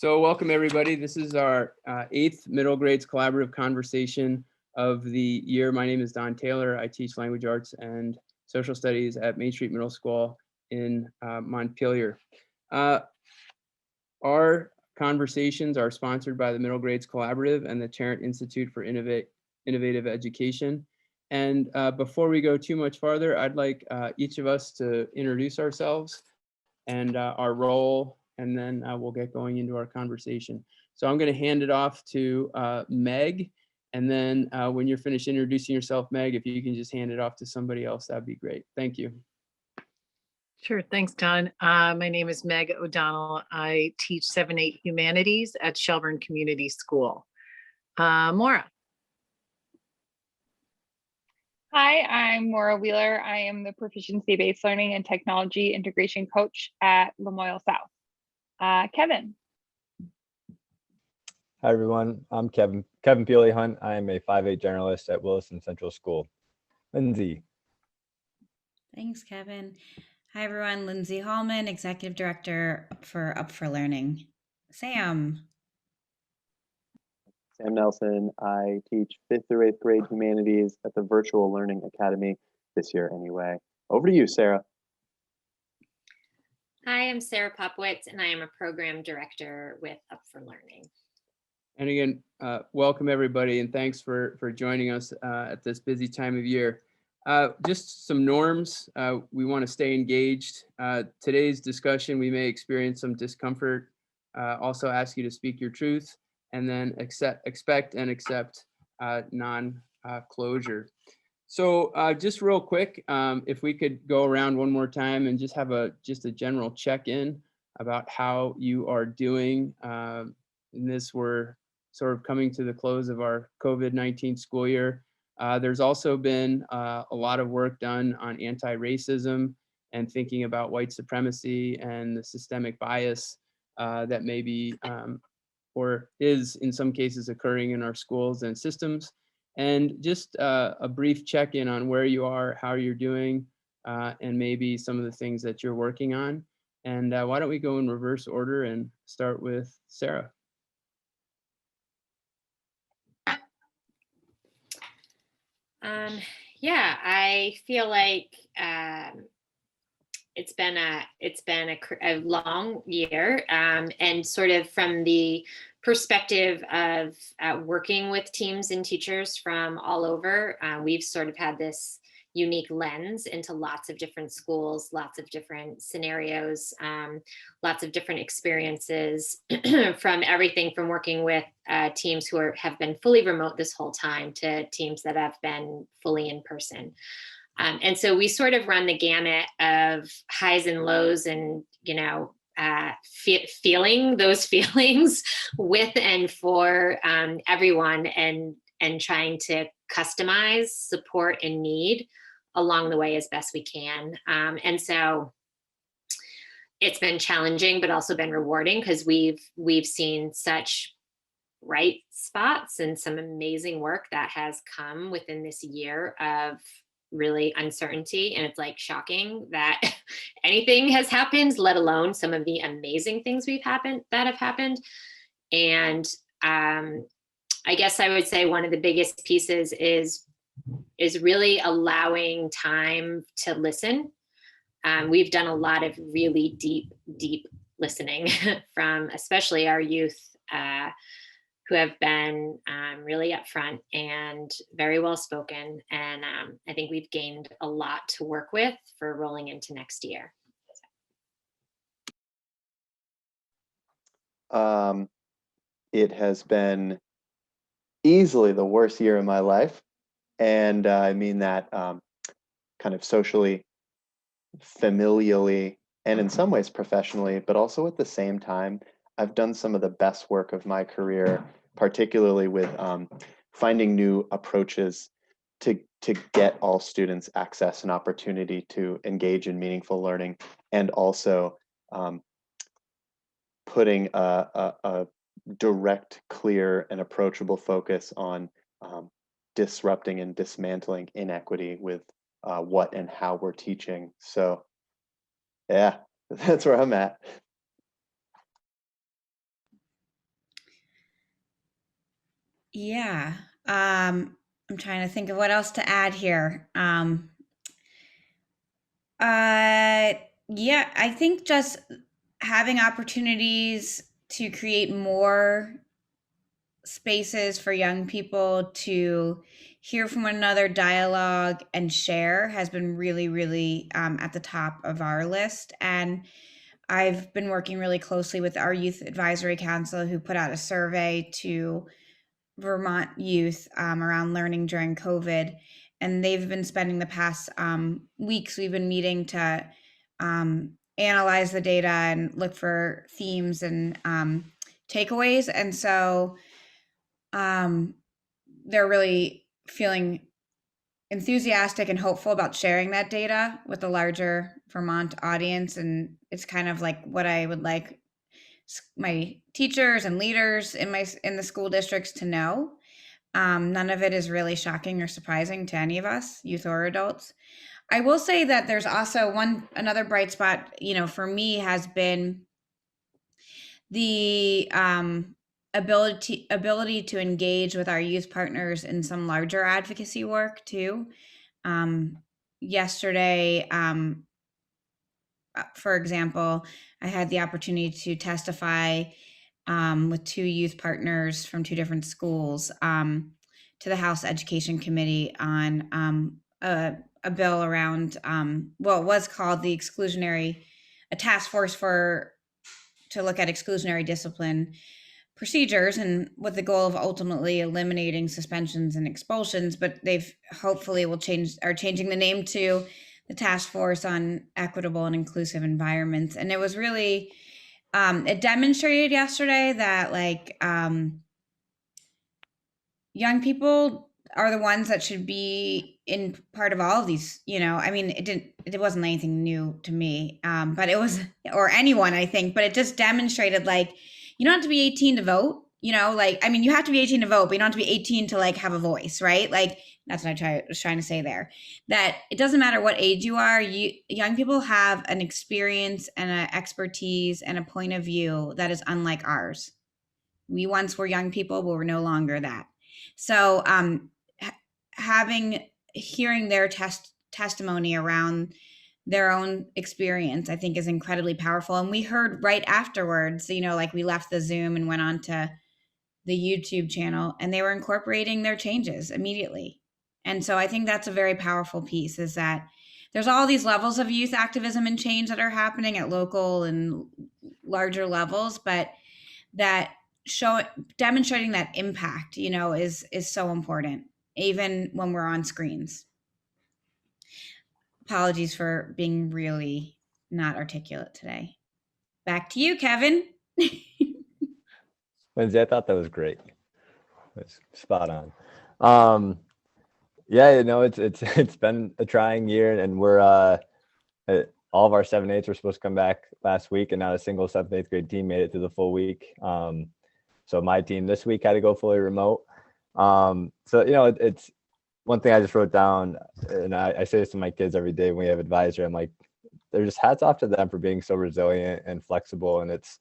So welcome everybody. This is our 8th middle grades collaborative conversation of the year. My name is Don Taylor. I teach language arts and social studies at Main Street Middle School in Montpelier. Our conversations are sponsored by the Middle Grades Collaborative and the Tarrant Institute for Innovative Education. And before we go too much farther, I'd like each of us to introduce ourselves and our role, and then we'll get going into our conversation. So I'm going to hand it off to Meg, and then when you're finished introducing yourself, Meg, if you can just hand it off to somebody else, that'd be great. Thank you. Sure, thanks, Don. My name is Meg ODonnell. I teach 7-8 Humanities at Shelburne Community School. Maura. Hi, I'm Maura Wheeler. I am the Proficiency-Based Learning and Technology Integration Coach at Lamoille South. Kevin. Hi, everyone. I'm Kevin Peely Hunt. I am a 5-8 generalist at Williston Central School. Lindsay. Thanks, Kevin. Hi, everyone. Lindsay Hallman, Executive Director for Up for Learning. Sam. Sam Nelson. I teach 5th through 8th grade humanities at the Virtual Learning Academy this year anyway. Over to you, Sarah. Hi, I'm Sarah Popowicz, and I am a program director with Up for Learning. And again, welcome everybody, and thanks for joining us at this busy time of year. Just some norms. We want to stay engaged. Today's discussion, we may experience some discomfort. Also ask you to speak your truth, and then expect and accept non-closure. So just real quick, if we could go around one more time and just have a general check-in about how you are doing. In this, we're sort of coming to the close of our COVID-19 school year. There's also been a lot of work done on anti-racism and thinking about white supremacy and the systemic bias that may be or is in some cases occurring in our schools and systems. And just a brief check-in on where you are, how you're doing, and maybe some of the things that you're working on. And why don't we go in reverse order and start with Sarah. Yeah, I feel like it's been a long year, and sort of from the perspective of working with teams and teachers from all over, we've sort of had this unique lens into lots of different schools, lots of different scenarios, lots of different experiences from everything from working with teams who have been fully remote this whole time to teams that have been fully in person. And so we sort of run the gamut of highs and lows and, feeling those feelings with and for everyone and trying to customize support and need along the way as best we can. And so it's been challenging, but also been rewarding because we've seen such bright spots and some amazing work that has come within this year of really uncertainty. And it's like shocking that anything has happened, let alone some of the amazing things that have happened. And I guess I would say one of the biggest pieces is really allowing time to listen. We've done a lot of really deep listening from especially our youth who have been really upfront and very well spoken. And I think we've gained a lot to work with for rolling into next year. It has been easily the worst year of my life. And I mean that kind of socially, familially, and in some ways professionally, but also at the same time, I've done some of the best work of my career, particularly with finding new approaches to get all students access and opportunity to engage in meaningful learning, and also putting a direct, clear, and approachable focus on disrupting and dismantling inequity with what and how we're teaching. So yeah, that's where I'm at. Yeah. I'm trying to think of what else to add here. Yeah, I think just having opportunities to create more spaces for young people to hear from one another, dialogue, and share has been really, really at the top of our list. And I've been working really closely with our Youth Advisory Council, who put out a survey to Vermont youth around learning during COVID. And they've been spending the past weeks, we've been meeting to analyze the data and look for themes and takeaways. And so they're really feeling enthusiastic and hopeful about sharing that data with the larger Vermont audience. And it's kind of like what I would like my teachers and leaders in the school districts to know. None of it is really shocking or surprising to any of us, youth or adults. I will say that there's also another bright spot, for me, has been the ability to engage with our youth partners in some larger advocacy work too. Yesterday, for example, I had the opportunity to testify with 2 youth partners from 2 different schools to the House Education Committee on a bill around, it was called a task force to look at exclusionary discipline procedures, and with the goal of ultimately eliminating suspensions and expulsions. But they've hopefully are changing the name to the Task Force on Equitable and Inclusive Environments. And it was really, it demonstrated yesterday that young people are the ones that should be in part of all of these, it wasn't anything new to me, but it was, or anyone, I think, but it just demonstrated you don't have to be 18 to vote, you have to be 18 to vote, but you don't have to be 18 to have a voice, right? That's what I was trying to say there, that it doesn't matter what age you are, young people have an experience and an expertise and a point of view that is unlike ours. We once were young people, but we're no longer that. So hearing their testimony around their own experience, I think, is incredibly powerful. And we heard right afterwards, we left the Zoom and went on to the YouTube channel, and they were incorporating their changes immediately. And so I think that's a very powerful piece, is that there's all these levels of youth activism and change that are happening at local and larger levels, but that demonstrating that impact, is so important, even when we're on screens. Apologies for being really not articulate today. Back to you, Kevin. Lindsay, I thought that was great. It's spot on. Yeah, it's been a trying year, and we're all of our 7/8 were supposed to come back last week, and not a single 7th, 8th grade team made it through the full week. So my team this week had to go fully remote. It's one thing I just wrote down, and I say this to my kids every day when we have advisor. I'm like, they're just hats off to them for being so resilient and flexible. And it's,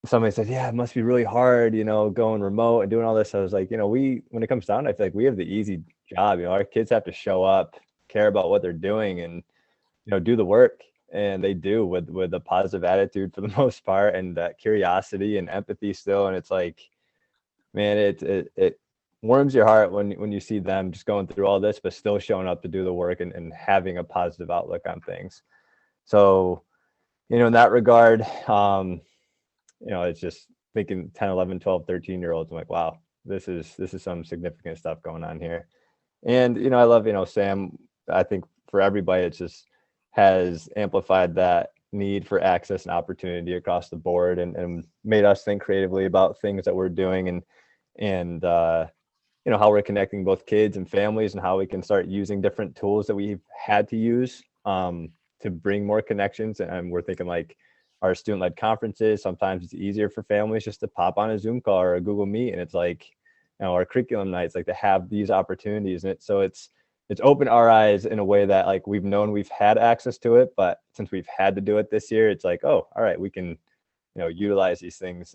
somebody said, yeah, it must be really hard, going remote and doing all this. I was like, when it comes down, I feel like we have the easy job. Our kids have to show up, care about what they're doing, and, do the work. And they do with a positive attitude for the most part, and that curiosity and empathy still. And it's like, man, it warms your heart when you see them just going through all this, but still showing up to do the work and having a positive outlook on things. So, in that regard, it's just thinking 10, 11, 12, 13-year-olds. I'm like, wow, this is some significant stuff going on here. And, I love, Sam, I think for everybody, it just has amplified that need for access and opportunity across the board, and made us think creatively about things that we're doing, and how we're connecting both kids and families, and how we can start using different tools that we've had to use to bring more connections. And we're thinking our student-led conferences, sometimes it's easier for families just to pop on a Zoom call or a Google Meet, and it's our curriculum nights, to have these opportunities. And it's opened our eyes in a way that we've known we've had access to it, but since we've had to do it this year, it's oh, all right, we can, utilize these things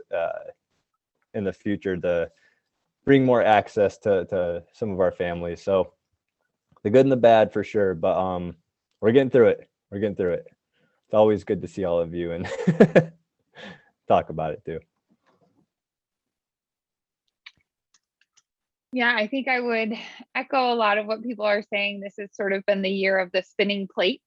in the future to bring more access to some of our families. So the good and the bad for sure, but we're getting through it. We're getting through it. It's always good to see all of you and talk about it too. Yeah, I think I would echo a lot of what people are saying. This has sort of been the year of the spinning plates.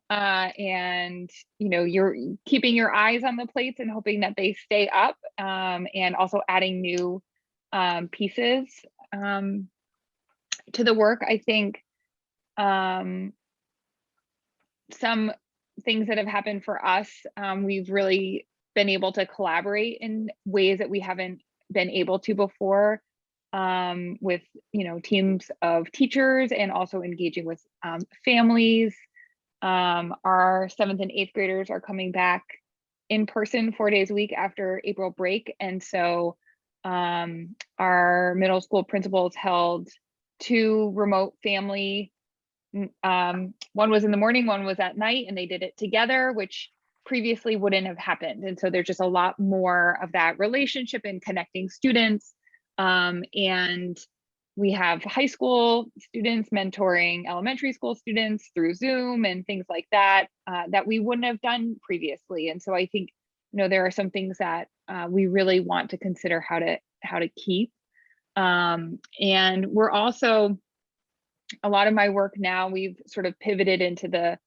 And you're keeping your eyes on the plates and hoping that they stay up, and also adding new pieces to the work. I think some things that have happened for us, we've really been able to collaborate in ways that we haven't been able to before, with teams of teachers, and also engaging with families. Our 7th and 8th graders are coming back in person 4 days a week after April break. And so our middle school principals held 2 remote family. One was in the morning, one was at night, and they did it together, which previously wouldn't have happened. And so there's just a lot more of that relationship and connecting students. And we have high school students mentoring elementary school students through Zoom and things like that, that we wouldn't have done previously. And so I think, there are some things that we really want to consider how to keep. And we're also, a lot of my work now, we've sort of pivoted into the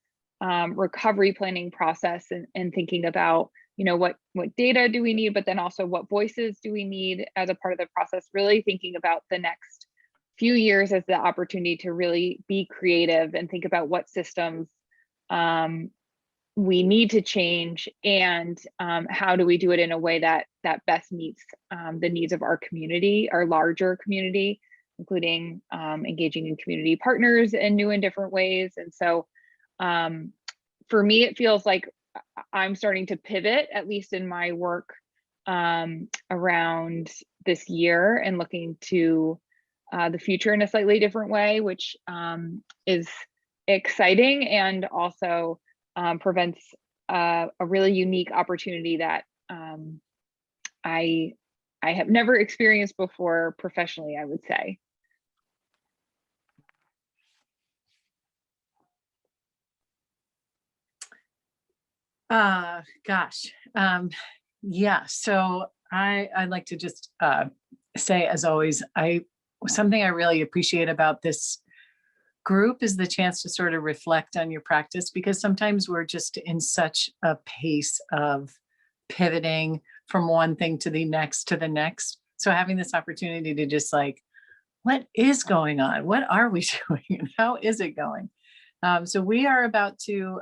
recovery planning process, and thinking about, what data do we need, but then also what voices do we need as a part of the process, really thinking about the next few years as the opportunity to really be creative and think about what systems we need to change, and how do we do it in a way that best meets the needs of our community, our larger community, including engaging in community partners in new and different ways. And so for me, it feels like I'm starting to pivot, at least in my work, around this year, and looking to the future in a slightly different way, which is exciting, and also presents a really unique opportunity that I have never experienced before professionally, I would say. Gosh. Yeah, so I'd like to just say, as always, something I really appreciate about this group is the chance to sort of reflect on your practice, because sometimes we're just in such a pace of pivoting from one thing to the next to the next. So having this opportunity to just like, what is going on? What are we doing? And how is it going? So we are about to,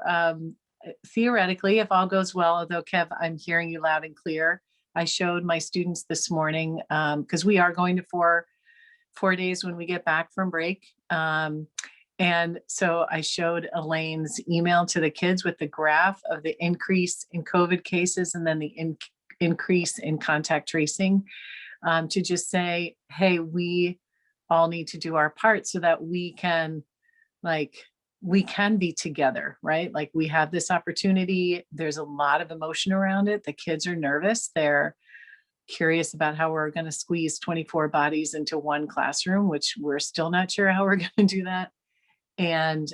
theoretically, if all goes well, although Kev, I'm hearing you loud and clear. I showed my students this morning, because we are going to four days when we get back from break. And so I showed Elaine's email to the kids with the graph of the increase in COVID cases, and then the increase in contact tracing, to just say, hey, we all need to do our part so that we can be together, right? Like, we have this opportunity. There's a lot of emotion around it. The kids are nervous. They're curious about how we're going to squeeze 24 bodies into one classroom, which we're still not sure how we're going to do that. And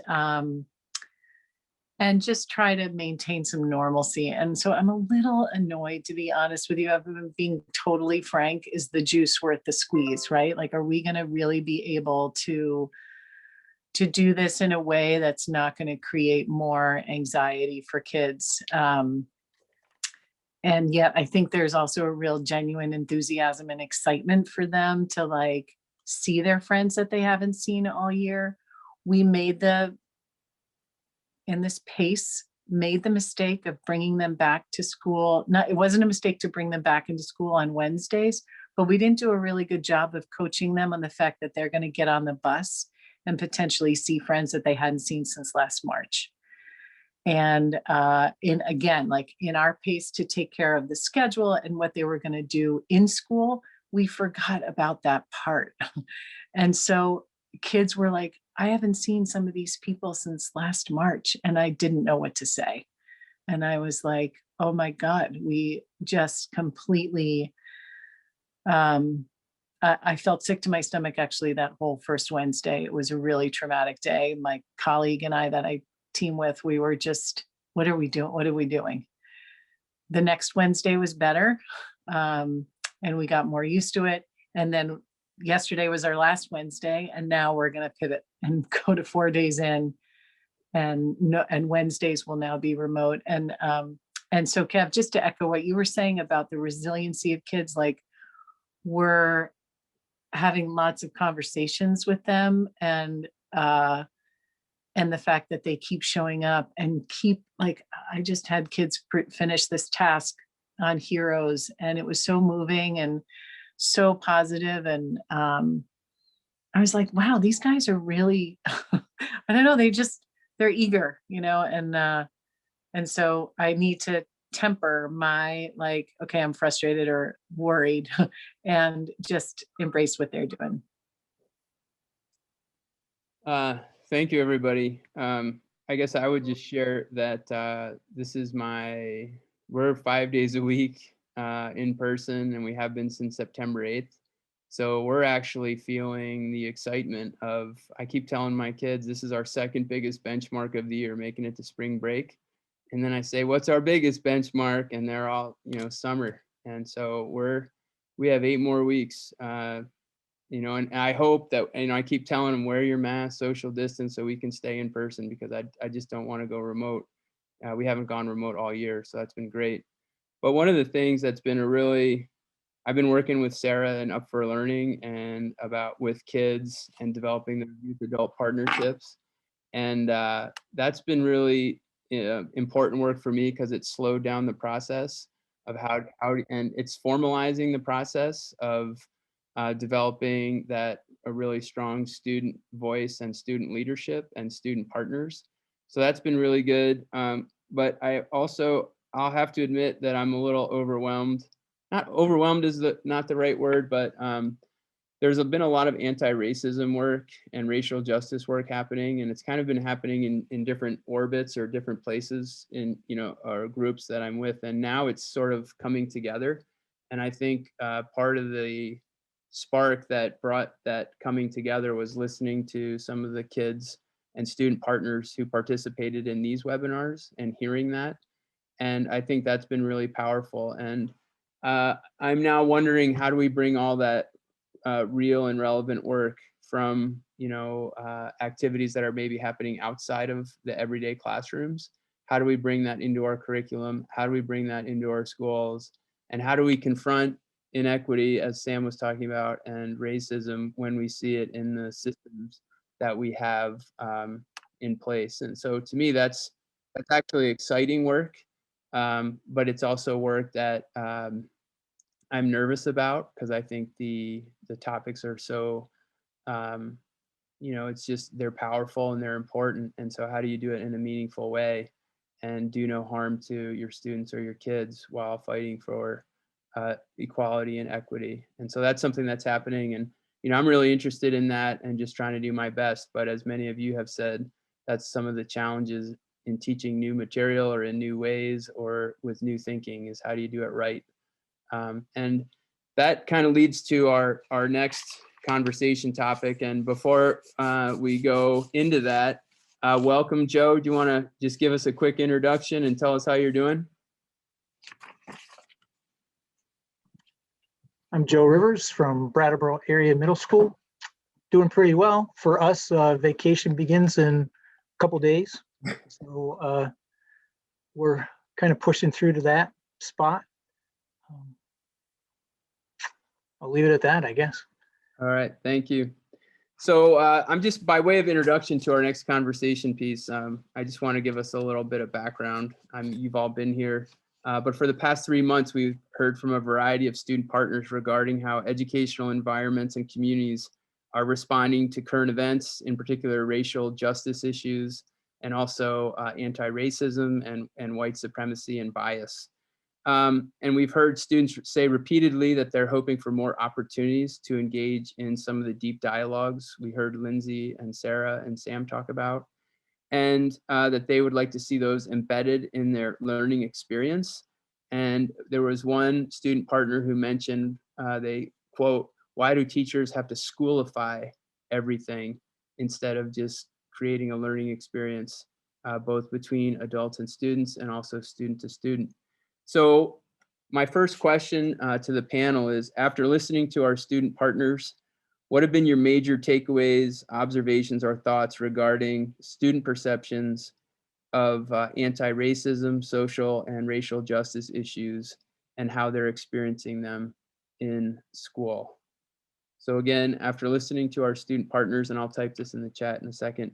just try to maintain some normalcy. And so I'm a little annoyed, to be honest with you. I've been being totally frank. Is the juice worth the squeeze, right? Like, are we going to really be able to do this in a way that's not going to create more anxiety for kids? And yet I think there's also a real genuine enthusiasm and excitement for them to like see their friends that they haven't seen all year. We made the mistake of bringing them back to school. It wasn't a mistake to bring them back into school on Wednesdays, but we didn't do a really good job of coaching them on the fact that they're going to get on the bus and potentially see friends that they hadn't seen since last March. And in our pace to take care of the schedule and what they were going to do in school, we forgot about that part. And so kids were like, I haven't seen some of these people since last March, and I didn't know what to say. And I was like, oh my God, we just completely I felt sick to my stomach actually that whole first Wednesday. It was a really traumatic day. My colleague and I that I team with, we were just, what are we doing? What are we doing? The next Wednesday was better. And we got more used to it. And then yesterday was our last Wednesday. And now we're going to pivot and go to 4 days in, and Wednesdays will now be remote. And so Kev, just to echo what you were saying about the resiliency of kids, like we're having lots of conversations with them, and the fact that they keep showing up and keep, like, I just had kids finish this task on heroes, and it was so moving and so positive. And I was like, wow, these guys are really, I don't know, they're eager, and so I need to temper my, like, okay, I'm frustrated or worried and just embrace what they're doing. Thank you, everybody. I guess I would just share that this is we're 5 days a week in person, and we have been since September 8th. So we're actually feeling the excitement of, I keep telling my kids, this is our second biggest benchmark of the year, making it to spring break. And then I say, what's our biggest benchmark? And they're all, summer. And so we have 8 more weeks, and I hope that, I keep telling them, wear your mask, social distance, so we can stay in person, because I just don't want to go remote. We haven't gone remote all year, so that's been great. But one of the things that's been I've been working with Sarah and Up for Learning and with kids and developing the youth adult partnerships. And that's been really important work for me, because it slowed down the process of and it's formalizing the process of developing a really strong student voice and student leadership and student partners. So that's been really good. But I'll have to admit that I'm a little overwhelmed. Not overwhelmed is not the right word, but there's been a lot of anti-racism work and racial justice work happening, and it's kind of been happening in different orbits or different places in, our groups that I'm with. And now it's sort of coming together. And I think part of the spark that brought that coming together was listening to some of the kids and student partners who participated in these webinars and hearing that. And I think that's been really powerful. And I'm now wondering, how do we bring all that real and relevant work from, activities that are maybe happening outside of the everyday classrooms? How do we bring that into our curriculum? How do we bring that into our schools? And how do we confront inequity, as Sam was talking about, and racism when we see it in the systems that we have in place? And so to me, that's actually exciting work, but it's also work that I'm nervous about, because I think the topics are so, it's just, they're powerful and they're important. And so how do you do it in a meaningful way and do no harm to your students or your kids while fighting for equality and equity? And so that's something that's happening. And, I'm really interested in that and just trying to do my best. But as many of you have said, that's some of the challenges in teaching new material or in new ways or with new thinking, is how do you do it right? And that kind of leads to our next conversation topic. And before we go into that, welcome, Joe. Do you want to just give us a quick introduction and tell us how you're doing? I'm Joe Rivers from Brattleboro Area Middle School. Doing pretty well. For us, vacation begins in a couple days. So we're kind of pushing through to that spot. I'll leave it at that, I guess. All right, thank you. So I'm just, by way of introduction to our next conversation piece, I just want to give us a little bit of background. You've all been here, but for the past 3 months, we've heard from a variety of student partners regarding how educational environments and communities are responding to current events, in particular racial justice issues, and also anti-racism and white supremacy and bias. And we've heard students say repeatedly that they're hoping for more opportunities to engage in some of the deep dialogues we heard Lindsay and Sarah and Sam talk about, and that they would like to see those embedded in their learning experience. And there was one student partner who mentioned they quote, why do teachers have to schoolify everything instead of just creating a learning experience, both between adults and students and also student to student? So my first question to the panel is, after listening to our student partners, what have been your major takeaways, observations, or thoughts regarding student perceptions of anti-racism, social and racial justice issues, and how they're experiencing them in school? So again, after listening to our student partners, and I'll type this in the chat in a second,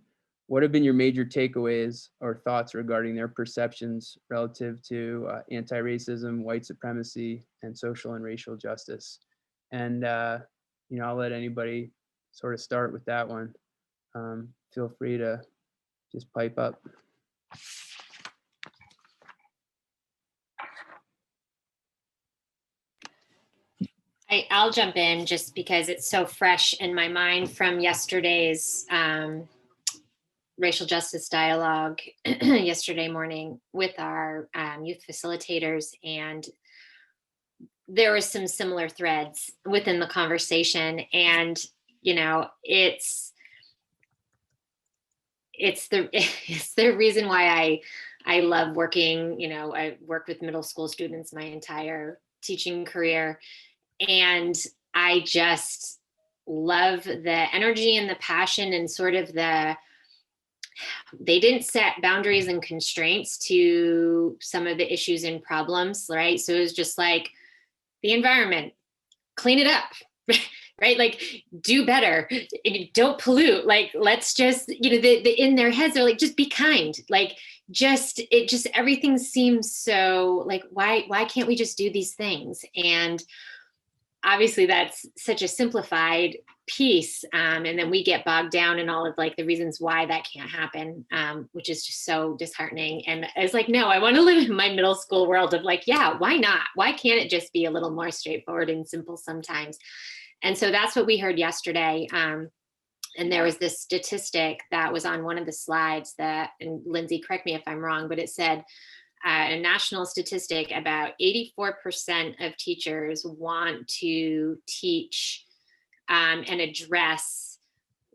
what have been your major takeaways or thoughts regarding their perceptions relative to anti-racism, white supremacy, and social and racial justice? And you know, I'll let anybody sort of start with that one. Feel free to just pipe up. I'll jump in just because it's so fresh in my mind from yesterday's racial justice dialogue yesterday morning with our youth facilitators. And there were some similar threads within the conversation. And, you know, it's the reason why I love working. You know, I worked with middle school students my entire teaching career. And I just love the energy and the passion and sort of they didn't set boundaries and constraints to some of the issues and problems, right? So it was just like the environment, clean it up, right? Like do better, don't pollute. Like, let's just, you know, in their heads, they're like, just be kind. Like, everything seems so like, why can't we just do these things? And obviously that's such a simplified piece. And then we get bogged down in all of like the reasons why that can't happen, which is just so disheartening. And it's like, no, I want to live in my middle school world of like, yeah, why not? Why can't it just be a little more straightforward and simple sometimes? And so that's what we heard yesterday. And there was this statistic that was on one of the slides that, and Lindsay, correct me if I'm wrong, but it said, a national statistic, about 84% of teachers want to teach and address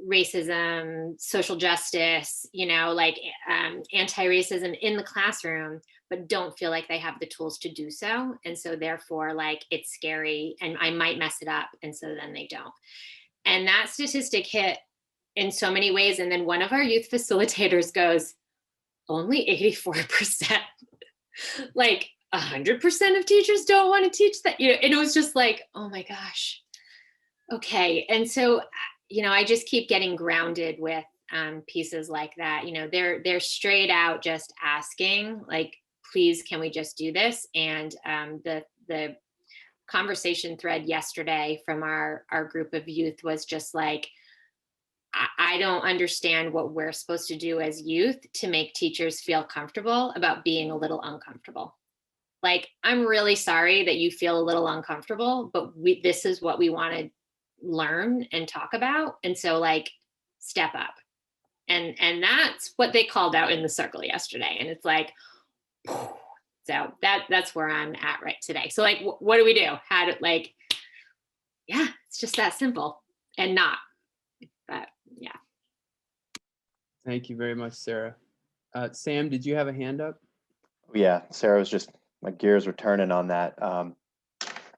racism, social justice, you know, like anti-racism in the classroom, but don't feel like they have the tools to do so. And so therefore, like, it's scary and I might mess it up. And so then they don't. And that statistic hit in so many ways. And then one of our youth facilitators goes, only 84%. Like 100% of teachers don't want to teach that, you know, and it was just like, oh my gosh. Okay. And so, you know, I just keep getting grounded with pieces like that. You know, they're straight out just asking, like, please, can we just do this? And the conversation thread yesterday from our group of youth was just like, I don't understand what we're supposed to do as youth to make teachers feel comfortable about being a little uncomfortable. Like, I'm really sorry that you feel a little uncomfortable, but this is what we want to learn and talk about. And so, like, step up. And that's what they called out in the circle yesterday. And it's like, so that's where I'm at right today. So, like, what do we do? How to, like, yeah, it's just that simple and not. But yeah. Thank you very much, Sarah. Sam, did you have a hand up? Yeah, Sarah was just, my gears were turning on that.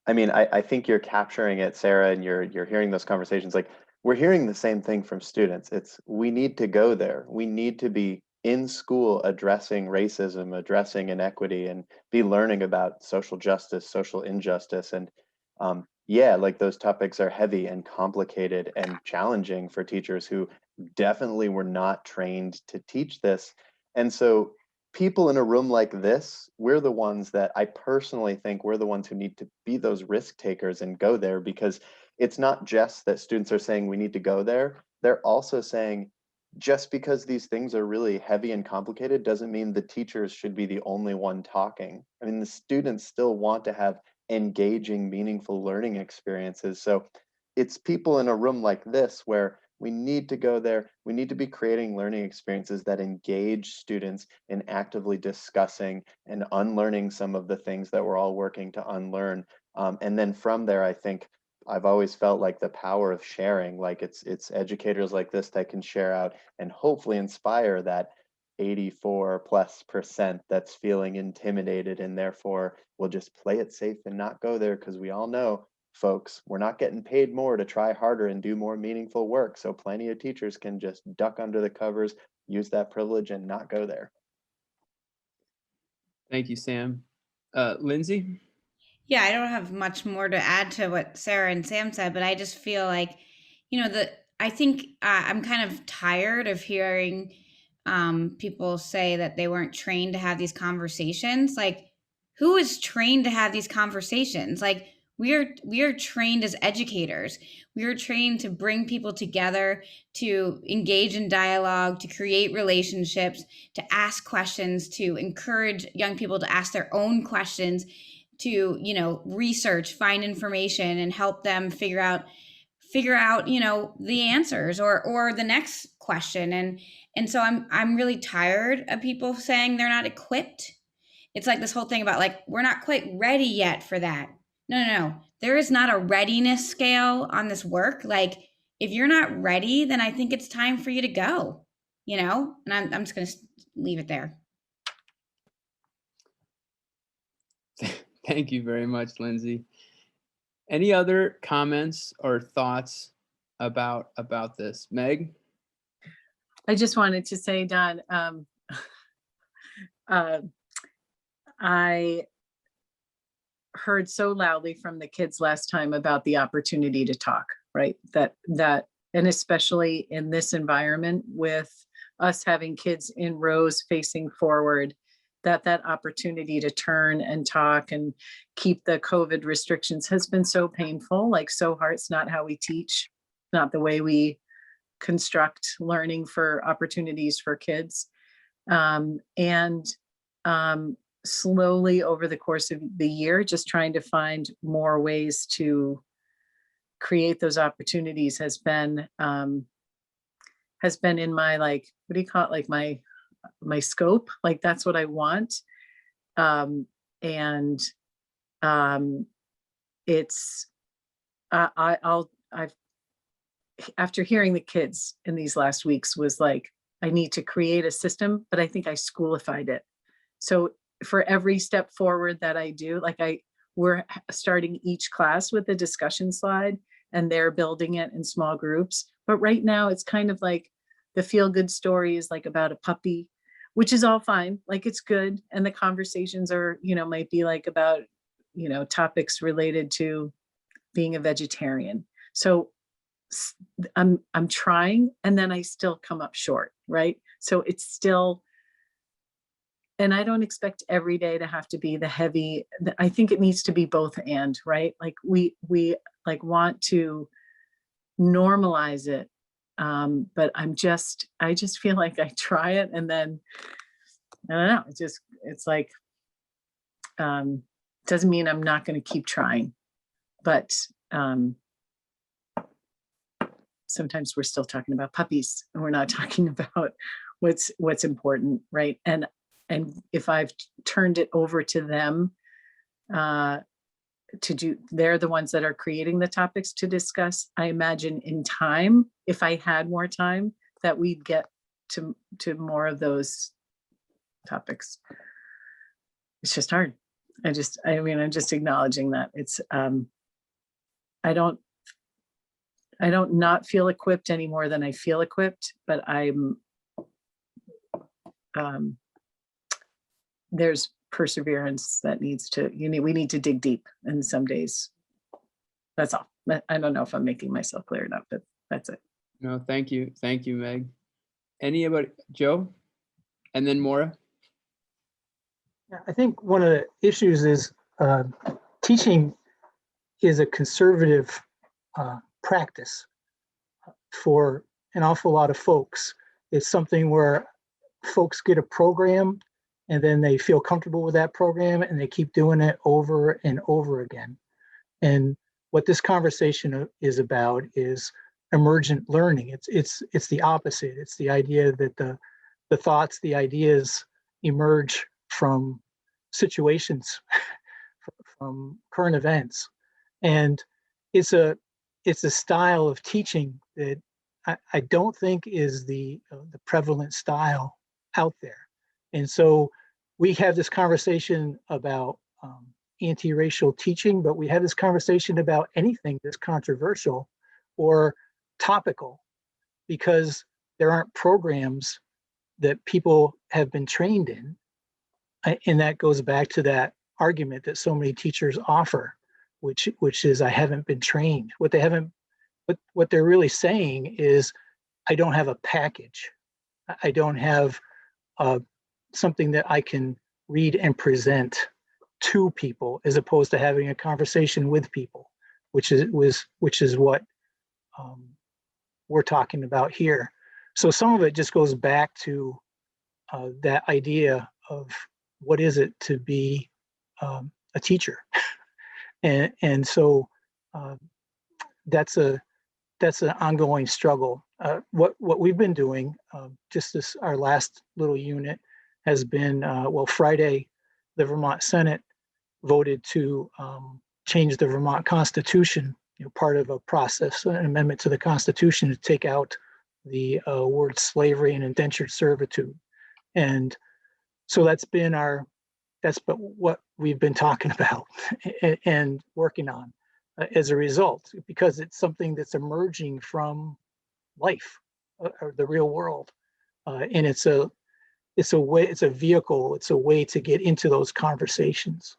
I mean, I think you're capturing it, Sarah, and you're hearing those conversations. Like, we're hearing the same thing from students. It's, we need to go there. We need to be in school addressing racism, addressing inequity, and be learning about social justice, social injustice. And yeah, like, those topics are heavy and complicated and challenging for teachers who definitely were not trained to teach this. And so people in a room like this, we're the ones that I personally think we're the ones who need to be those risk takers and go there, because it's not just that students are saying we need to go there. They're also saying, just because these things are really heavy and complicated doesn't mean the teachers should be the only one talking. I mean, the students still want to have engaging, meaningful learning experiences. So it's people in a room like this where we need to go there. We need to be creating learning experiences that engage students in actively discussing and unlearning some of the things that we're all working to unlearn. And then from there, I think I've always felt like the power of sharing, like it's educators like this that can share out and hopefully inspire that 84+% that's feeling intimidated and therefore will just play it safe and not go there, because we all know, folks, we're not getting paid more to try harder and do more meaningful work. So plenty of teachers can just duck under the covers, use that privilege and not go there. Thank you, Sam. Lindsay? Yeah, I don't have much more to add to what Sarah and Sam said, but I just feel like, I think I'm kind of tired of hearing people say that they weren't trained to have these conversations. Like, who is trained to have these conversations? Like, we are trained as educators. We are trained to bring people together, to engage in dialogue, to create relationships, to ask questions, to encourage young people to ask their own questions, to research, find information, and help them figure out the answers or the next question. And so I'm really tired of people saying they're not equipped. It's like this whole thing about like, we're not quite ready yet for that. No. There is not a readiness scale on this work. Like, if you're not ready, then I think it's time for you to go, and I'm just going to leave it there. Thank you very much, Lindsay. Any other comments or thoughts about this? Meg? I just wanted to say, Don, I heard so loudly from the kids last time about the opportunity to talk, right? That, and especially in this environment with us having kids in rows facing forward, that opportunity to turn and talk and keep the COVID restrictions has been so painful, like so hard. It's not how we teach, not the way we construct learning for opportunities for kids. Slowly over the course of the year, just trying to find more ways to create those opportunities has been in my, like, what do you call it? Like my scope, like that's what I want. It's, after hearing the kids in these last weeks was like, I need to create a system, but I think I schoolified it. So for every step forward that I do, like we're starting each class with a discussion slide and they're building it in small groups. But right now it's kind of like the feel good story is like about a puppy, which is all fine. Like it's good. And the conversations are, might be like about, topics related to being a vegetarian. So I'm trying, and then I still come up short, right? So it's still, and I don't expect every day to have to be the heavy, I think it needs to be both and, right? Like we like want to normalize it. But I just feel like I try it and then, I don't know, it's like, doesn't mean I'm not going to keep trying, but sometimes we're still talking about puppies and we're not talking about what's important, right? And if I've turned it over to them to do, they're the ones that are creating the topics to discuss. I imagine in time, if I had more time, that we'd get to more of those topics. It's just hard. I'm just acknowledging that it's, I don't not feel equipped any more than I feel equipped, but there's perseverance that needs to, we need to dig deep, and some days, that's all. I don't know if I'm making myself clear enough, but that's it. No, thank you, Meg. Anybody, Joe, and then Maura. Yeah, I think one of the issues is teaching is a conservative practice for an awful lot of folks. It's something where folks get a program and then they feel comfortable with that program and they keep doing it over and over again. And what this conversation is about is emergent learning. It's the opposite. It's the idea that the thoughts, the ideas emerge from situations, from current events. And it's a style of teaching that I don't think is the prevalent style out there. And so we have this conversation about anti-racial teaching, but we have this conversation about anything that's controversial or topical, because there aren't programs that people have been trained in. And that goes back to that argument that so many teachers offer, which is, I haven't been trained. What they're really saying is, I don't have a package. I don't have something that I can read and present to people, as opposed to having a conversation with people, which is what we're talking about here. So some of it just goes back to that idea of what is it to be a teacher, and so that's an ongoing struggle. What we've been doing, just this, our last little unit has been, well, Friday, the Vermont Senate voted to change the Vermont Constitution, part of a process, an amendment to the Constitution, to take out the word slavery and indentured servitude. And so that's what we've been talking about and working on as a result, because it's something that's emerging from life, or the real world. And it's a vehicle, it's a way to get into those conversations.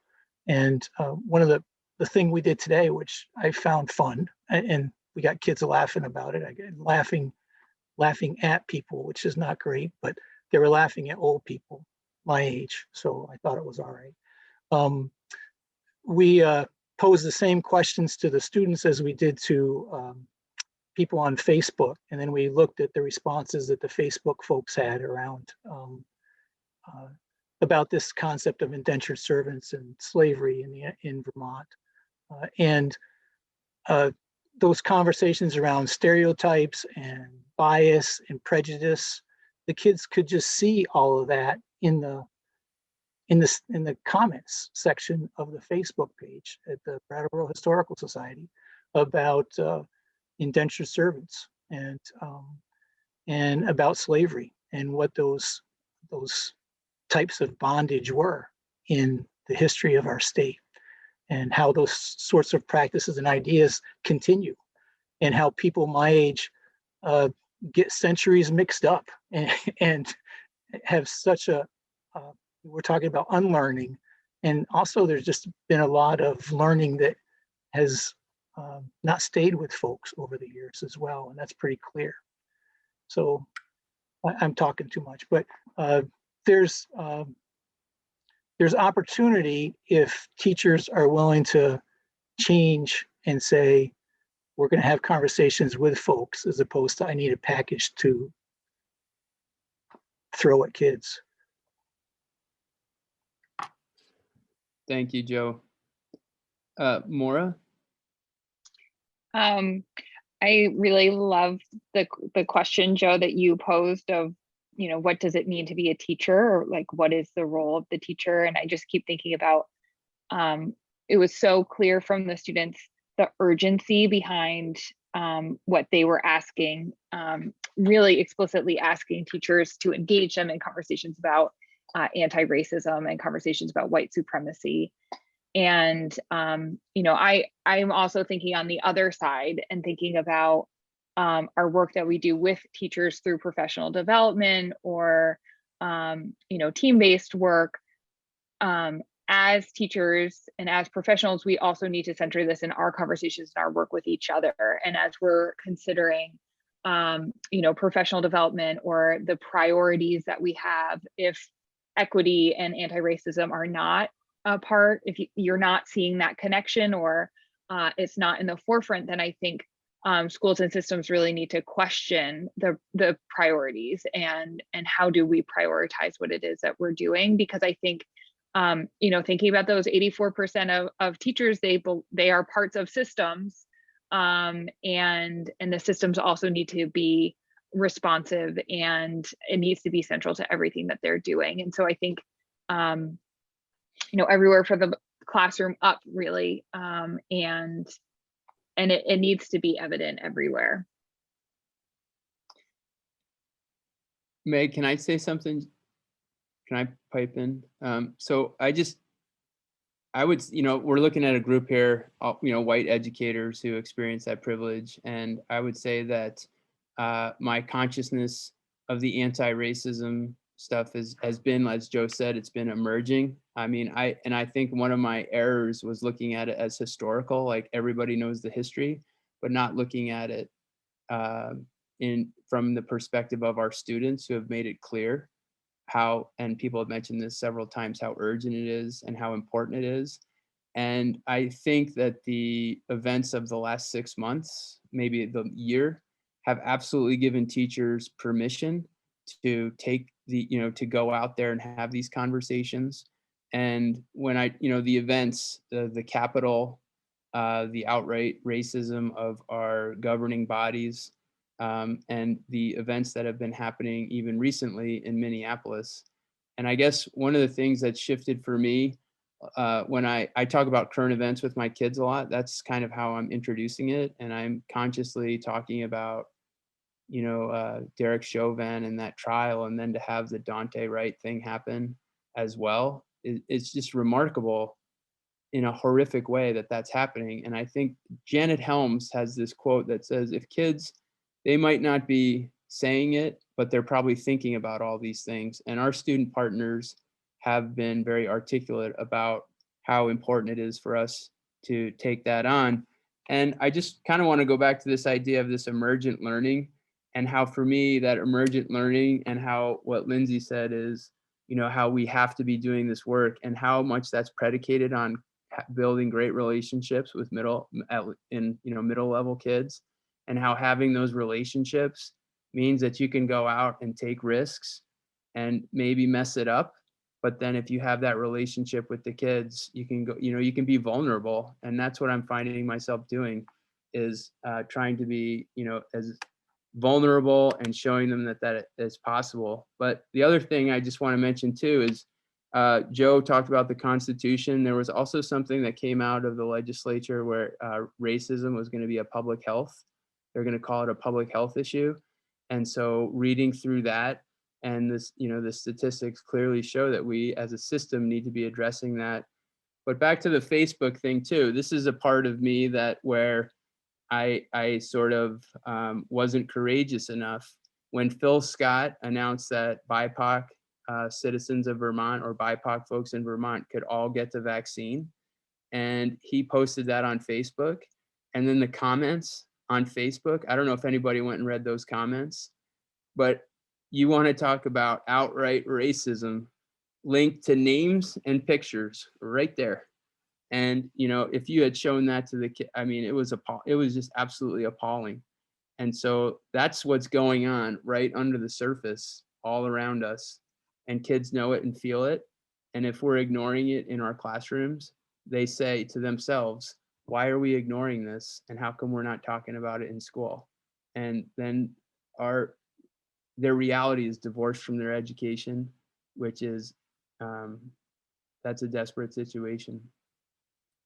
And one of the thing we did today, which I found fun, and we got kids laughing about it. I get laughing at people, which is not great, but they were laughing at old people my age, so I thought it was all right. We posed the same questions to the students as we did to people on Facebook, and then we looked at the responses that the Facebook folks had around about this concept of indentured servants and slavery in Vermont, and those conversations around stereotypes and bias and prejudice. The kids could just see all of that in the comments section of the Facebook page at the Brattleboro Historical Society about indentured servants and about slavery and what those types of bondage were in the history of our state, and how those sorts of practices and ideas continue, and how people my age get centuries mixed up and have such a, we're talking about unlearning. And also there's just been a lot of learning that has not stayed with folks over the years as well. And that's pretty clear. So I'm talking too much, but there's opportunity if teachers are willing to change and say, we're going to have conversations with folks, as opposed to I need a package to throw at kids. Thank you, Joe. Maura? I really love the question, Joe, that you posed of, what does it mean to be a teacher, or like, what is the role of the teacher? And I just keep thinking about, it was so clear from the students, the urgency behind what they were asking, really explicitly asking teachers to engage them in conversations about anti-racism and conversations about white supremacy. And, I'm also thinking on the other side and thinking about our work that we do with teachers through professional development or, team-based work. As teachers and as professionals, we also need to center this in our conversations and our work with each other. And as we're considering, professional development or the priorities that we have, if equity and anti-racism are not a part, if you're not seeing that connection, or it's not in the forefront, then I think schools and systems really need to question the priorities and how do we prioritize what it is that we're doing. Because I think, thinking about those 84% of teachers, they are parts of systems, and the systems also need to be responsive, and it needs to be central to everything that they're doing. And so I think, everywhere from the classroom up, really, and and it needs to be evident everywhere. Meg, can I say something? Can I pipe in? So I would, we're looking at a group here, white educators who experience that privilege. And I would say that my consciousness of the anti-racism stuff has been, as Joe said, it's been emerging. I mean, I think one of my errors was looking at it as historical, like everybody knows the history, but not looking at it from the perspective of our students who have made it clear how, and people have mentioned this several times, how urgent it is and how important it is. And I think that the events of the last 6 months, maybe the year, have absolutely given teachers permission to take to go out there and have these conversations. And when the events, the Capitol, the outright racism of our governing bodies, and the events that have been happening even recently in Minneapolis. And I guess one of the things that shifted for me when I talk about current events with my kids a lot, that's kind of how I'm introducing it. And I'm consciously talking about, Derek Chauvin and that trial, and then to have the Dante Wright thing happen as well. It's just remarkable in a horrific way that that's happening. And I think Janet Helms has this quote that says, if kids, they might not be saying it, but they're probably thinking about all these things. And our student partners have been very articulate about how important it is for us to take that on. And I just kind of want to go back to this idea of this emergent learning, and how for me that emergent learning, and how what Lindsay said is, how we have to be doing this work, and how much that's predicated on building great relationships with middle level kids, and how having those relationships means that you can go out and take risks and maybe mess it up. But then if you have that relationship with the kids, you can go, you can be vulnerable. And that's what I'm finding myself doing, is trying to be, as vulnerable and showing them that is possible. But the other thing I just want to mention too is Joe talked about the Constitution. There was also something that came out of the legislature where racism was going to be a public health. They're going to call it a public health issue. And so reading through that, and this, the statistics clearly show that we as a system need to be addressing that. But back to the Facebook thing too, this is a part of me that where I sort of wasn't courageous enough when Phil Scott announced that BIPOC citizens of Vermont, or BIPOC folks in Vermont, could all get the vaccine. And he posted that on Facebook. And then the comments on Facebook, I don't know if anybody went and read those comments, but you want to talk about outright racism, linked to names and pictures right there. And, if you had shown that to the kid, I mean, it was just absolutely appalling. And so that's what's going on right under the surface all around us. And kids know it and feel it. And if we're ignoring it in our classrooms, they say to themselves, why are we ignoring this? And how come we're not talking about it in school? And then their reality is divorced from their education, which is, that's a desperate situation.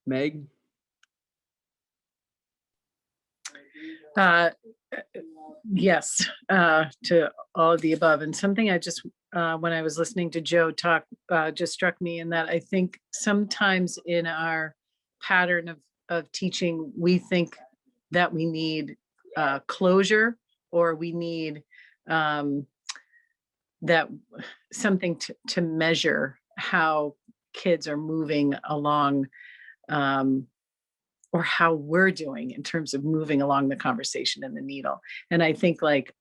Meg? Yes, to all of the above. And something I just, when I was listening to Joe talk, just struck me in that I think sometimes in our pattern of teaching, we think that we need closure, or we need that something to measure how kids are moving along, or how we're doing in terms of moving along the conversation and the needle. And I think like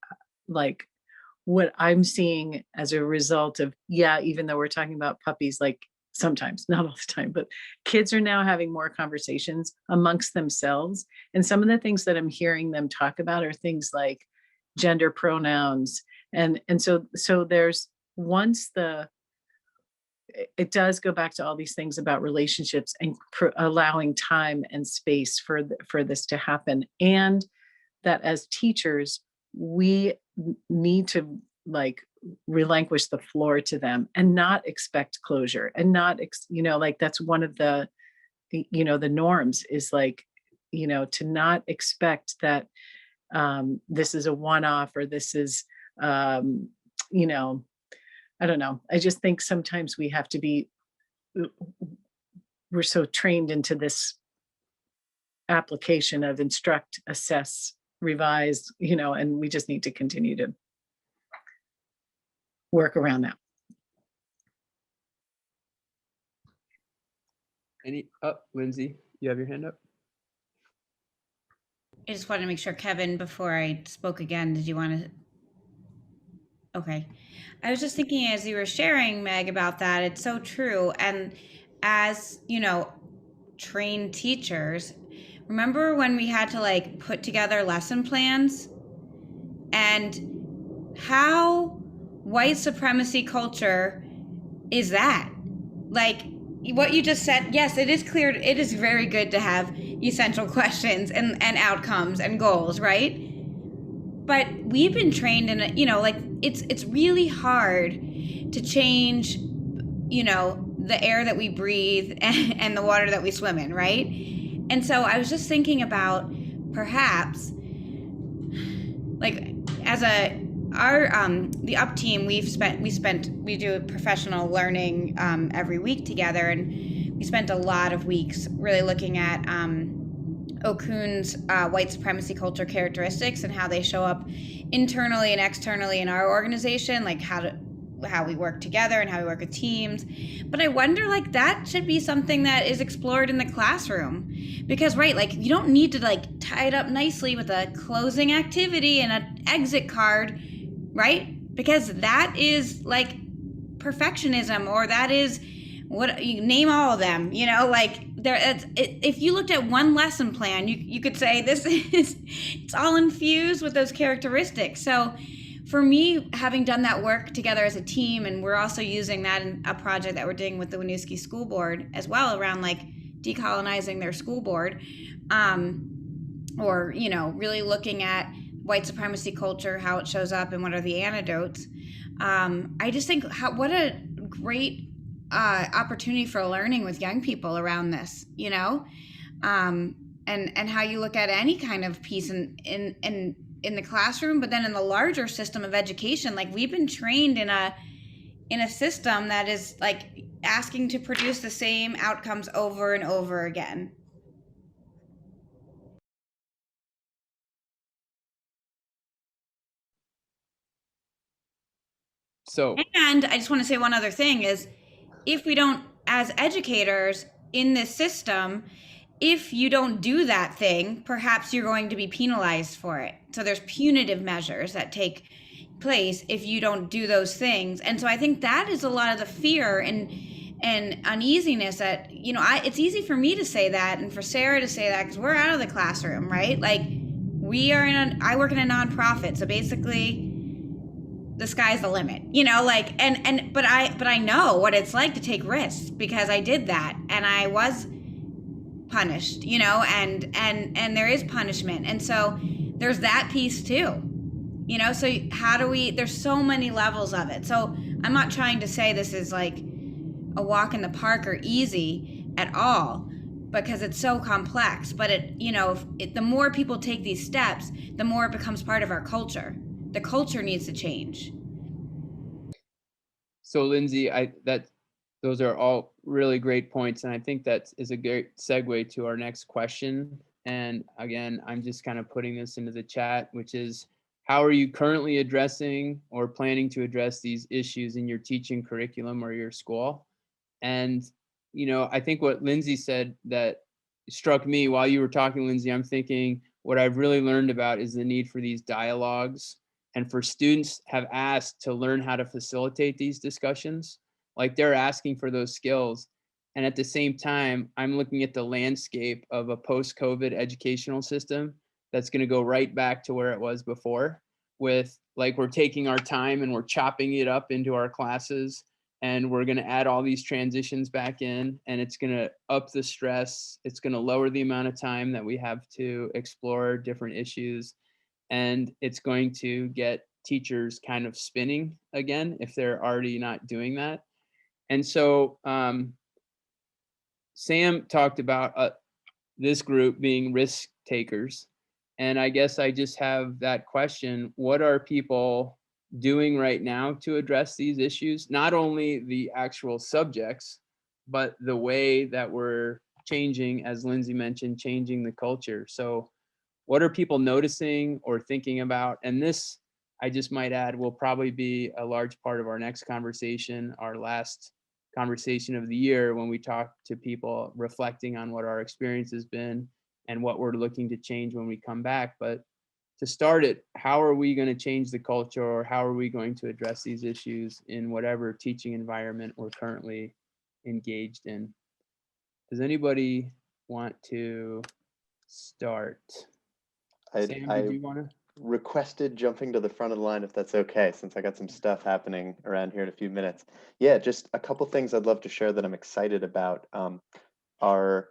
what I'm seeing as a result of, even though we're talking about puppies, like sometimes, not all the time, but kids are now having more conversations amongst themselves. And some of the things that I'm hearing them talk about are things like gender pronouns. And so there's, once it does go back to all these things about relationships and allowing time and space for this to happen. And that as teachers, we need to relinquish the floor to them and not expect closure, and not, that's one of the, the norms is to not expect that this is a one-off, or this is, I don't know. I just think sometimes we have to be, we're so trained into this application of instruct, assess, revise, and we just need to continue to work around that. Lindsay, you have your hand up? I just wanted to make sure, Kevin, before I spoke again, did you want to? Okay. I was just thinking as you were sharing, Meg, about that, it's so true. And as, trained teachers, remember when we had to like put together lesson plans? And how white supremacy culture is that? Like, what you just said, yes, it is clear. It is very good to have essential questions and outcomes and goals, right? But we've been trained in, it's really hard to change, the air that we breathe and the water that we swim in, right? And so I was just thinking about perhaps, like, as the UP team, we do professional learning every week together, and we spent a lot of weeks really looking at Okun's white supremacy culture characteristics and how they show up internally and externally in our organization, like how we work together and how we work with teams. But I wonder, like, that should be something that is explored in the classroom, because, right, like, you don't need to like tie it up nicely with a closing activity and an exit card, right? Because that is like perfectionism, or that is what you name all of them, if you looked at one lesson plan, you could say it's all infused with those characteristics. So for me, having done that work together as a team, and we're also using that in a project that we're doing with the Winooski School Board as well, around like decolonizing their school board, or really looking at white supremacy culture, how it shows up, and what are the antidotes. I just think what a great opportunity for learning with young people around this, and how you look at any kind of piece in the classroom, but then in the larger system of education. Like, we've been trained in a system that is like asking to produce the same outcomes over and over again. And I just want to say one other thing is, if we don't, as educators in this system, if you don't do that thing, perhaps you're going to be penalized for it. So there's punitive measures that take place if you don't do those things. And so I think that is a lot of the fear and uneasiness that, it's easy for me to say that and for Sarah to say that, because we're out of the classroom, right? Like, I work in a nonprofit. So basically the sky's the limit, but I know what it's like to take risks, because I did that and I was punished, and there is punishment. And so there's that piece too, so how do there's so many levels of it. So I'm not trying to say this is like a walk in the park or easy at all, because it's so complex. But the more people take these steps, the more it becomes part of our culture. The culture needs to change. So Lindsay, those are all really great points. And I think that is a great segue to our next question. And again, I'm just kind of putting this into the chat, which is, how are you currently addressing or planning to address these issues in your teaching curriculum or your school? And, I think what Lindsay said that struck me while you were talking, Lindsay, I'm thinking what I've really learned about is the need for these dialogues, and for students have asked to learn how to facilitate these discussions. Like, they're asking for those skills. And at the same time, I'm looking at the landscape of a post-COVID educational system that's going to go right back to where it was before, with like, we're taking our time and we're chopping it up into our classes, and we're going to add all these transitions back in, and it's going to up the stress. It's going to lower the amount of time that we have to explore different issues. And it's going to get teachers kind of spinning again if they're already not doing that. And so Sam talked about this group being risk takers. And I guess I just have that question, what are people doing right now to address these issues? Not only the actual subjects, but the way that we're changing, as Lindsay mentioned, changing the culture. So what are people noticing or thinking about? And this, I just might add, will probably be a large part of our next conversation, our last conversation of the year, when we talk to people reflecting on what our experience has been and what we're looking to change when we come back. But to start it, how are we going to change the culture, or how are we going to address these issues in whatever teaching environment we're currently engaged in? Does anybody want to start? Sam, I did you want to? requested jumping to the front of the line if that's okay, since I got some stuff happening around here in a few minutes. Yeah, just a couple things I'd love to share that I'm excited about are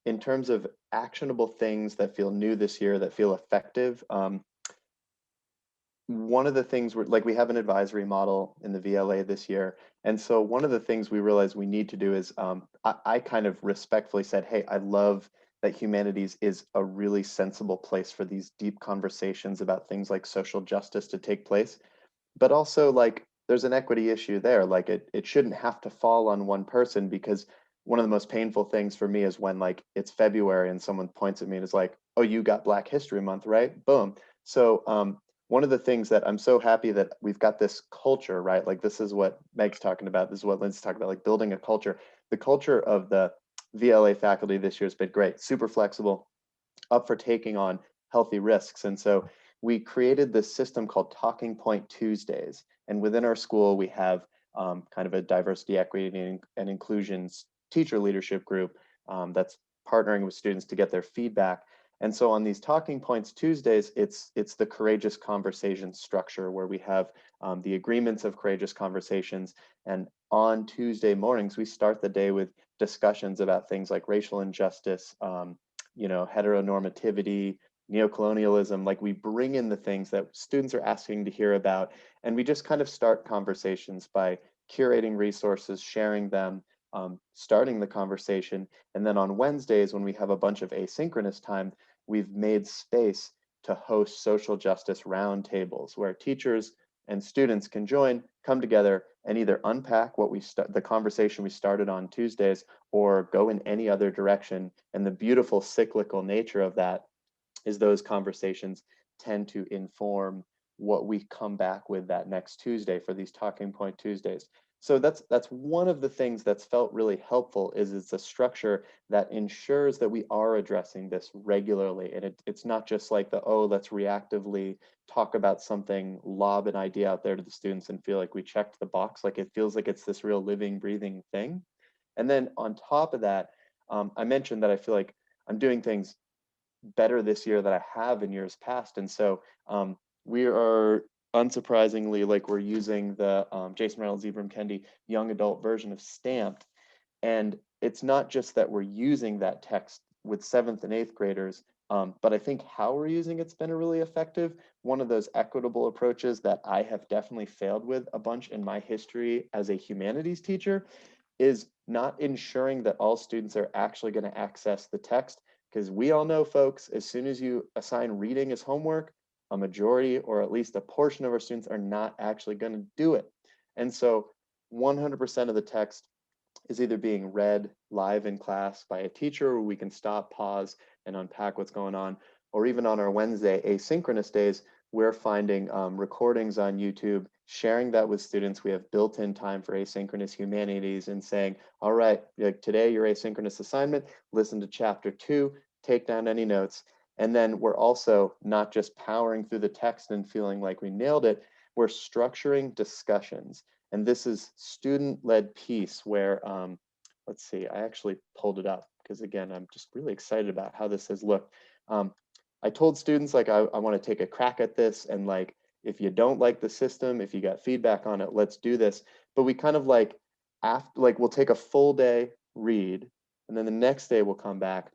in terms of actionable things that feel new this year, that feel effective. One of the things we have an advisory model in the VLA this year. And so one of the things we realized we need to do is I kind of respectfully said, hey, I love that humanities is a really sensible place for these deep conversations about things like social justice to take place. But also, like, there's an equity issue there. Like, it shouldn't have to fall on one person, because one of the most painful things for me is when, like, it's February and someone points at me and is like, oh, you got Black History Month, right? Boom. So one of the things that I'm so happy that we've got this culture, right? Like, this is what Meg's talking about. This is what Lindsay's talking about, like building a culture. The culture of the VLA faculty this year has been great, super flexible, up for taking on healthy risks. And so we created this system called Talking Point Tuesdays. And within our school, we have kind of a diversity, equity, and inclusions teacher leadership group that's partnering with students to get their feedback. And so on these Talking Points Tuesdays, it's the courageous conversation structure, where we have the agreements of courageous conversations. And on Tuesday mornings, we start the day with discussions about things like racial injustice, heteronormativity, neocolonialism. Like, we bring in the things that students are asking to hear about, and we just kind of start conversations by curating resources, sharing them, starting the conversation. And then on Wednesdays, when we have a bunch of asynchronous time, we've made space to host social justice roundtables, where teachers and students can join, come together, and either unpack the conversation we started on Tuesdays, or go in any other direction. And the beautiful cyclical nature of that is those conversations tend to inform what we come back with that next Tuesday for these Talking Point Tuesdays. So that's one of the things that's felt really helpful, is it's a structure that ensures that we are addressing this regularly. And it's not just like let's reactively talk about something, lob an idea out there to the students and feel like we checked the box. Like, it feels like it's this real living, breathing thing. And then on top of that, I mentioned that I feel like I'm doing things better this year than I have in years past. And so we are, unsurprisingly, like, we're using the Jason Reynolds, Ibram Kendi young adult version of Stamped. And it's not just that we're using that text with 7th and 8th graders, but I think how we're using it's been really effective. One of those equitable approaches that I have definitely failed with a bunch in my history as a humanities teacher is not ensuring that all students are actually going to access the text. Because we all know, folks, as soon as you assign reading as homework, a majority, or at least a portion of our students, are not actually going to do it. And so 100% of the text is either being read live in class by a teacher, where we can stop, pause, and unpack what's going on. Or even on our Wednesday asynchronous days, we're finding recordings on YouTube, sharing that with students. We have built-in time for asynchronous humanities, and saying, all right, today your asynchronous assignment, listen to chapter 2, take down any notes. And then we're also not just powering through the text and feeling like we nailed it, we're structuring discussions. And this is student-led piece where, let's see, I actually pulled it up because, again, I'm just really excited about how this has looked. I told students, like, I want to take a crack at this, and, like, if you don't like the system, if you got feedback on it, let's do this. But we kind of we'll take a full day read, and then the next day we'll come back.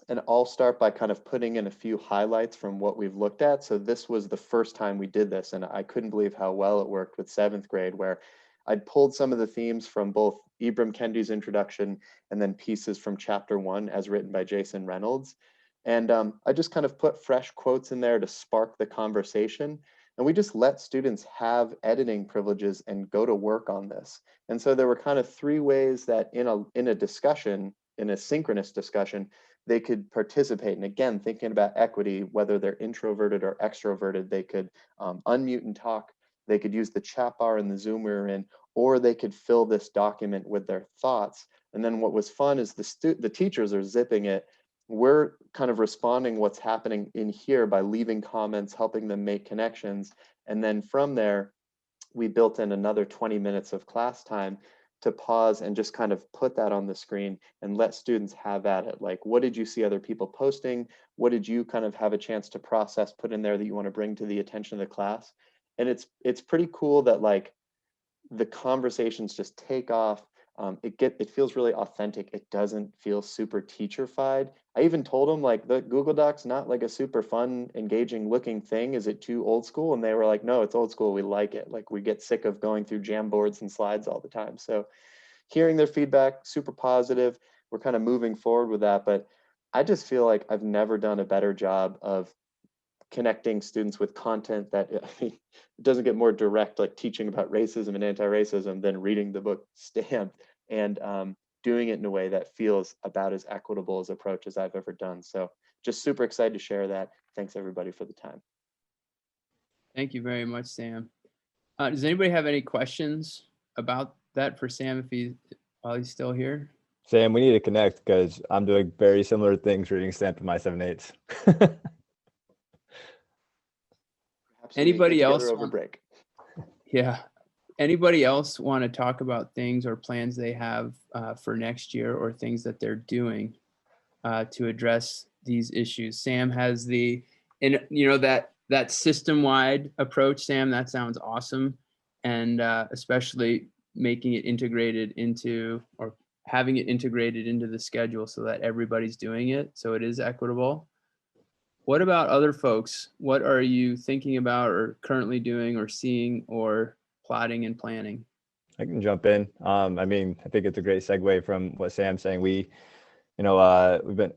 And I'll start by kind of putting in a few highlights from what we've looked at. So this was the first time we did this, and I couldn't believe how well it worked with 7th grade, where I'd pulled some of the themes from both Ibram Kendi's introduction, and then pieces from chapter 1 as written by Jason Reynolds. And I just kind of put fresh quotes in there to spark the conversation. And we just let students have editing privileges and go to work on this. And so there were kind of 3 ways that in a discussion, in a synchronous discussion, they could participate. And again, thinking about equity, whether they're introverted or extroverted, they could unmute and talk. They could use the chat bar in the Zoom we were in, or they could fill this document with their thoughts. And then what was fun is the teachers are zipping it. We're kind of responding what's happening in here by leaving comments, helping them make connections. And then from there, we built in another 20 minutes of class time to pause and just kind of put that on the screen and let students have at it. Like, what did you see other people posting? What did you kind of have a chance to process, put in there that you want to bring to the attention of the class? And it's pretty cool that like the conversations just take off. It feels really authentic. It doesn't feel super teacher-fied. I even told them like the Google Docs not like a super fun, engaging looking thing. Is it too old school? And they were like, no, it's old school. We like it. Like we get sick of going through Jamboards and slides all the time. So hearing their feedback, super positive. We're kind of moving forward with that. But I just feel like I've never done a better job of connecting students with content that, I mean, it doesn't get more direct, like teaching about racism and anti-racism than reading the book Stamped, and doing it in a way that feels about as equitable as approach as I've ever done. So just super excited to share that. Thanks everybody for the time. Thank you very much, Sam. Does anybody have any questions about that for Sam while he's still here? Sam, we need to connect because I'm doing very similar things reading Stamped in my 7/8. Anybody else over break? Yeah. Anybody else want to talk about things or plans they have for next year, or things that they're doing to address these issues? Sam has that system-wide approach. Sam, that sounds awesome. And especially making it integrated into, or having it integrated into the schedule so that everybody's doing it, so it is equitable. What about other folks? What are you thinking about or currently doing or seeing or plotting and planning? I can jump in. I mean, I think it's a great segue from what Sam's saying. I've been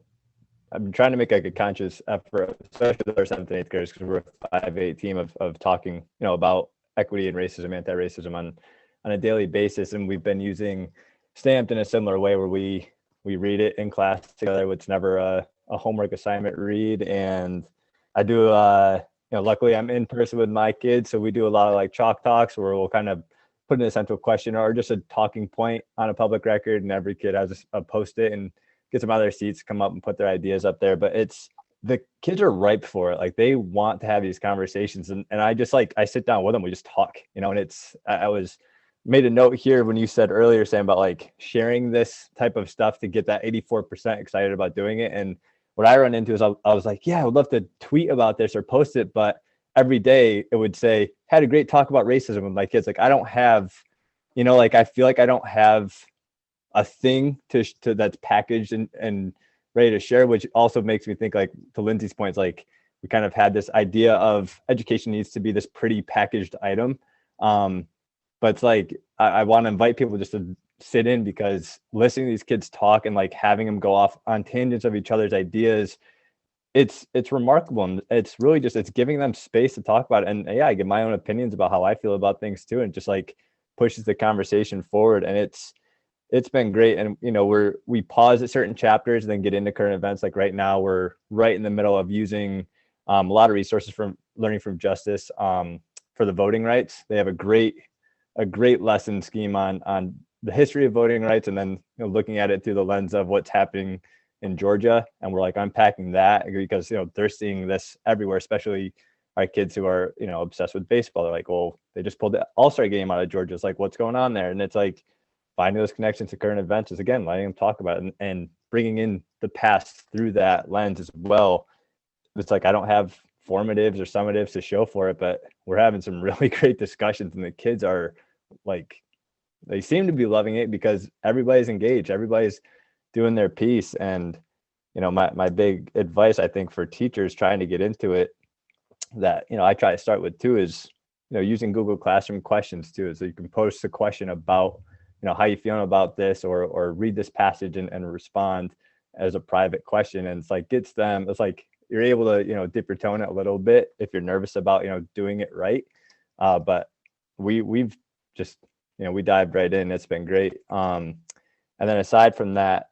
trying to make like a conscious effort, especially with our 7th and 8th graders, because we're a 5-8 team of talking, about equity and racism, anti-racism on a daily basis. And we've been using Stamped in a similar way where we read it in class together. It's never a homework assignment read. And I do, luckily I'm in person with my kids. So we do a lot of like chalk talks where we'll kind of put an essential question or just a talking point on a public record, and every kid has a Post-it and gets them out of their seats, come up and put their ideas up there. But the kids are ripe for it. Like they want to have these conversations. And I just I sit down with them, we just talk, and I was made a note here when you said earlier, Sam, about like sharing this type of stuff to get that 84% excited about doing it. And what I run into is I was like, yeah, I would love to tweet about this or post it, but every day it would say, had a great talk about racism with my kids. Like I don't have, I feel like I don't have a thing to that's packaged and ready to share, which also makes me think, like to Lindsay's points, like we kind of had this idea of education needs to be this pretty packaged item. But it's like, I want to invite people just to sit in, because listening to these kids talk and like having them go off on tangents of each other's ideas, it's remarkable. And it's really just, it's giving them space to talk about it. And yeah, I get my own opinions about how I feel about things too. And just like pushes the conversation forward. And it's been great. And, we pause at certain chapters and then get into current events. Like right now we're right in the middle of using a lot of resources from Learning from Justice for the voting rights. They have a great lesson scheme on the history of voting rights, and then looking at it through the lens of what's happening in Georgia. And we're like unpacking that because they're seeing this everywhere, especially our kids who are obsessed with baseball. They're like, well, they just pulled the All-Star game out of Georgia. It's like, what's going on there? And it's like finding those connections to current events is, again, letting them talk about it and bringing in the past through that lens as well. It's like I don't have formatives or summatives to show for it, but we're having some really great discussions, and the kids are like, they seem to be loving it because everybody's engaged, everybody's doing their piece. And my big advice, I think, for teachers trying to get into it, that I try to start with too, is using Google Classroom questions too. So you can post a question about how you feeling about this, or read this passage and respond as a private question. And it's like, gets them, it's like you're able to, dip your toe in it a little bit if you're nervous about, doing it right. But we've just, we dived right in. It's been great. And then aside from that,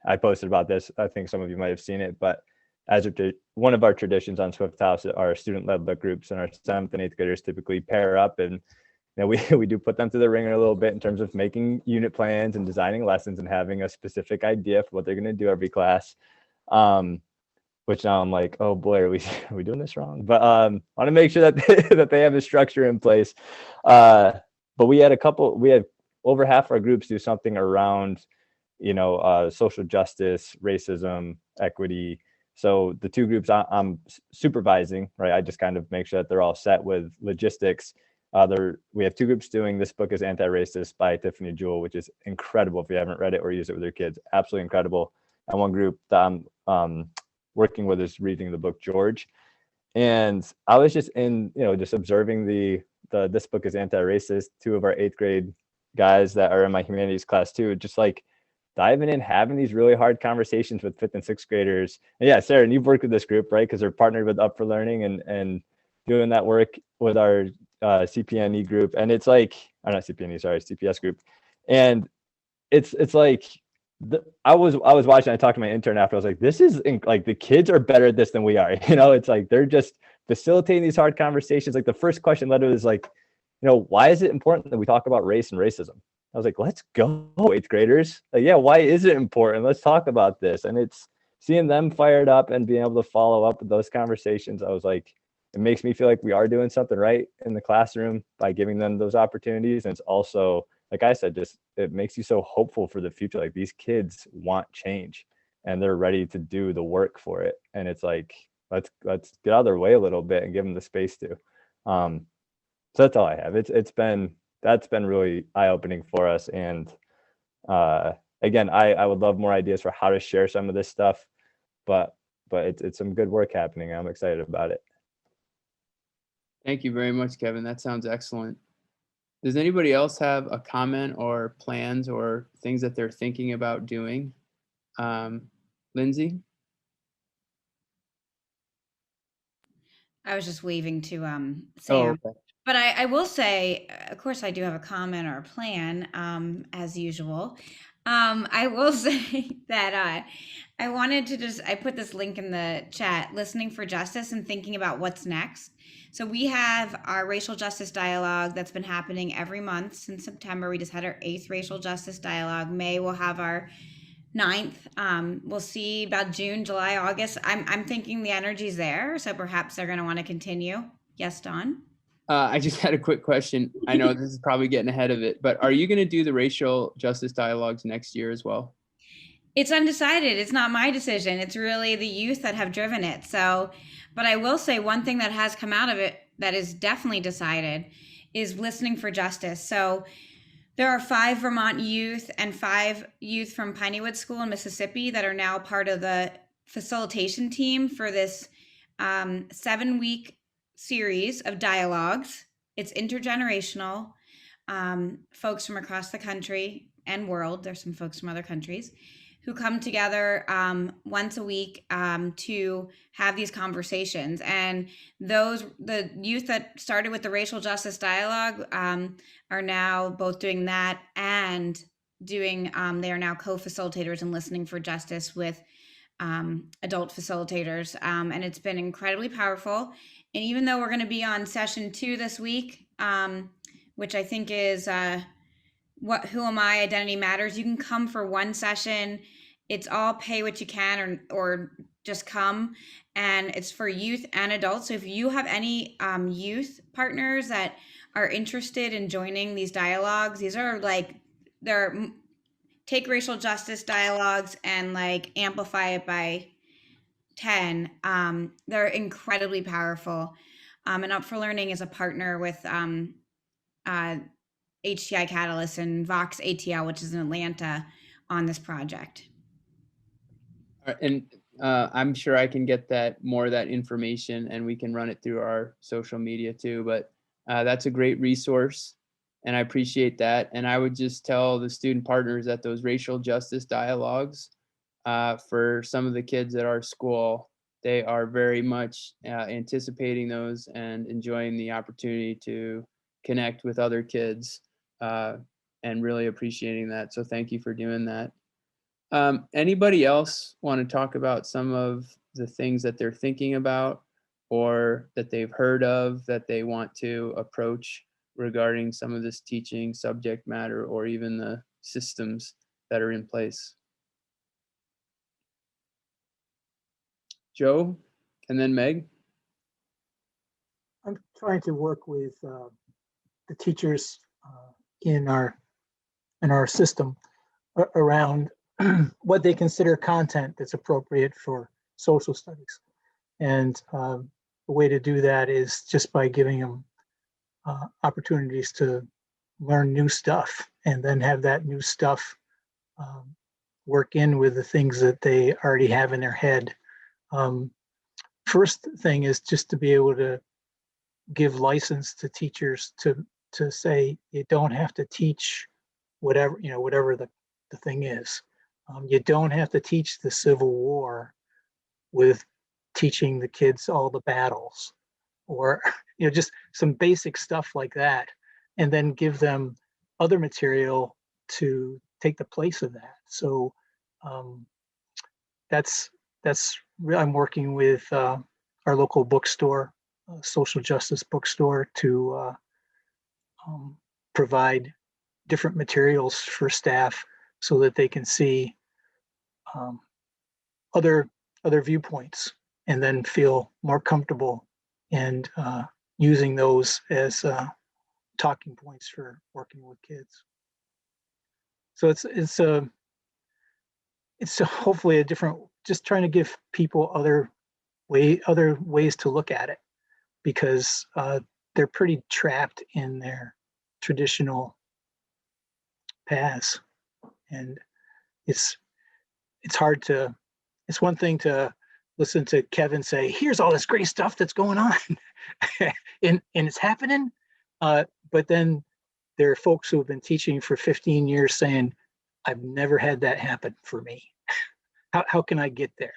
I posted about this. I think some of you might have seen it, but as one of our traditions on Swift House, our student-led book groups and our 7th and 8th graders typically pair up, and we do put them through the ringer a little bit in terms of making unit plans and designing lessons and having a specific idea for what they're going to do every class. Which now I'm like, oh boy, are we doing this wrong? But I want to make sure that they have a structure in place. But we had over half our groups do something around, social justice, racism, equity. So the 2 groups I'm supervising, right? I just kind of make sure that they're all set with logistics. We have 2 groups doing This Book is Antiracist by Tiffany Jewell, which is incredible if you haven't read it or used it with your kids. Absolutely incredible. And one group that I'm working with is reading the book George. And I was just just observing the This Book is Antiracist, 2 of our 8th grade guys that are in my humanities class too, just like diving in, having these really hard conversations with 5th and 6th graders. And yeah, Sarah, and you've worked with this group, right? Because they're partnered with Up for Learning and doing that work with our CPNE group. And it's like, or not CPNE, sorry, CPS group. And it's like, I was watching, I talked to my intern after, I was like, this is like, the kids are better at this than we are. It's like, they're just facilitating these hard conversations. Like the first question literally is like, why is it important that we talk about race and racism? I was like, let's go, 8th graders. Like, yeah, why is it important? Let's talk about this. And it's seeing them fired up and being able to follow up with those conversations. I was like, it makes me feel like we are doing something right in the classroom by giving them those opportunities. And it's also, like I said, just, it makes you so hopeful for the future. Like these kids want change and they're ready to do the work for it. And it's like, let's get out of their way a little bit and give them the space to. So that's all I have. That's been really eye-opening for us. And again, I would love more ideas for how to share some of this stuff, but it's some good work happening. I'm excited about it. Thank you very much, Kevin. That sounds excellent. Does anybody else have a comment or plans or things that they're thinking about doing? Lindsay? I was just waving to Sam. Okay. But I will say, of course, I do have a comment or a plan, as usual. I will say that I wanted to I put this link in the chat, Listening for Justice and thinking about what's next. So we have our racial justice dialogue that's been happening every month since September. We just had our 8th racial justice dialogue. May we'll have our 9th. We'll see about June, July, August. I'm thinking the energy's there, so perhaps they're going to want to continue. Yes, Dawn? I just had a quick question. I know this is probably getting ahead of it, but are you going to do the racial justice dialogues next year as well? It's undecided. It's not my decision. It's really the youth that have driven it. So, but I will say one thing that has come out of it that is definitely decided is Listening for Justice. So there are 5 Vermont youth and 5 youth from Pineywood School in Mississippi that are now part of the facilitation team for this 7-week series of dialogues. It's intergenerational. Folks from across the country and world, there's some folks from other countries, who come together once a week to have these conversations. And the youth that started with the racial justice dialogue are now both doing that and doing, they are now co-facilitators and Listening for Justice with adult facilitators. And it's been incredibly powerful. And even though we're going to be on session 2 this week, which I think is Who Am I? Identity Matters. You can come for one session. It's all pay what you can or just come. And it's for youth and adults. So if you have any youth partners that are interested in joining these dialogues, these are like, they're take racial justice dialogues and like amplify it by 10. They're incredibly powerful. And Up for Learning is a partner with HTI Catalyst and Vox ATL, which is in Atlanta, on this project. And I'm sure I can get more of that information and we can run it through our social media too, but that's a great resource. and I appreciate that. And I would just tell the student partners that those racial justice dialogues, for some of the kids at our school, they are very much anticipating those and enjoying the opportunity to connect with other kids, and really appreciating that. So thank you for doing that. Anybody else want to talk about some of the things that they're thinking about or that they've heard of that they want to approach regarding some of this teaching subject matter or even the systems that are in place? Joe, and then Meg. I'm trying to work with the teachers in our system around what they consider content that's appropriate for social studies. And the way to do that is just by giving them opportunities to learn new stuff and then have that new stuff work in with the things that they already have in their head. First thing is just to be able to give license to teachers to say you don't have to teach whatever the thing is. You don't have to teach the Civil War with teaching the kids all the battles, or just some basic stuff like that, and then give them other material to take the place of that. So that's I'm working with our local bookstore, social justice bookstore, to provide different materials for staff so that they can see other viewpoints and then feel more comfortable and using those as talking points for working with kids. So it's hopefully a different, just trying to give people other ways to look at it, because they're pretty trapped in their traditional paths, and it's hard to, it's one thing to listen to Kevin say, here's all this great stuff that's going on and it's happening, but then there are folks who have been teaching for 15 years saying, I've never had that happen for me. How can I get there?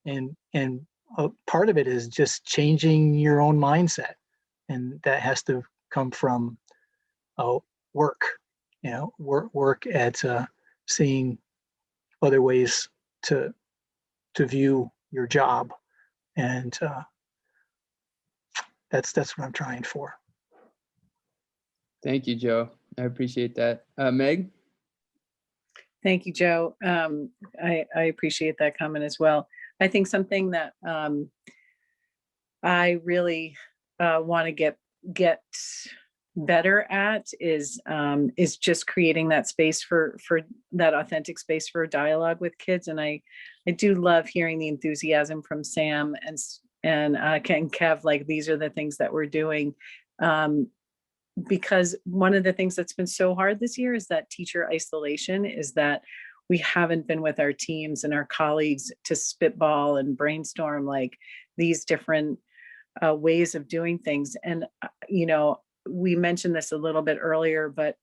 And part of it is just changing your own mindset, and that has to come from work at seeing other ways to view your job, and that's what I'm trying for. Thank you, Joe. I appreciate that. Meg? Thank you, Joe. I appreciate that comment as well. I think something that I really want to get better at is just creating that space for that authentic space for dialogue with kids. And I do love hearing the enthusiasm from Sam and Kev, like, these are the things that we're doing. Because one of the things that's been so hard this year is that teacher isolation, is that we haven't been with our teams and our colleagues to spitball and brainstorm like these different ways of doing things. And, we mentioned this a little bit earlier, but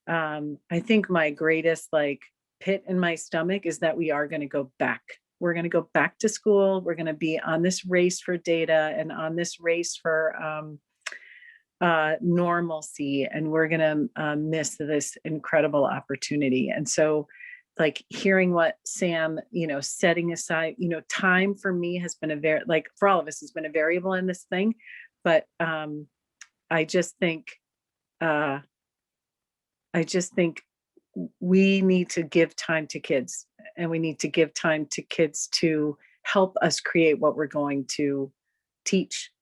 I think my greatest pit in my stomach is that we are going to go back. We're going to go back to school. We're going to be on this race for data and on this race for normalcy, and we're going to miss this incredible opportunity. And so, hearing what Sam, setting aside, time for me has been for all of us has been a variable in this thing, but I just think we need to give time to kids, and we need to give time to kids to help us create what we're going to teach.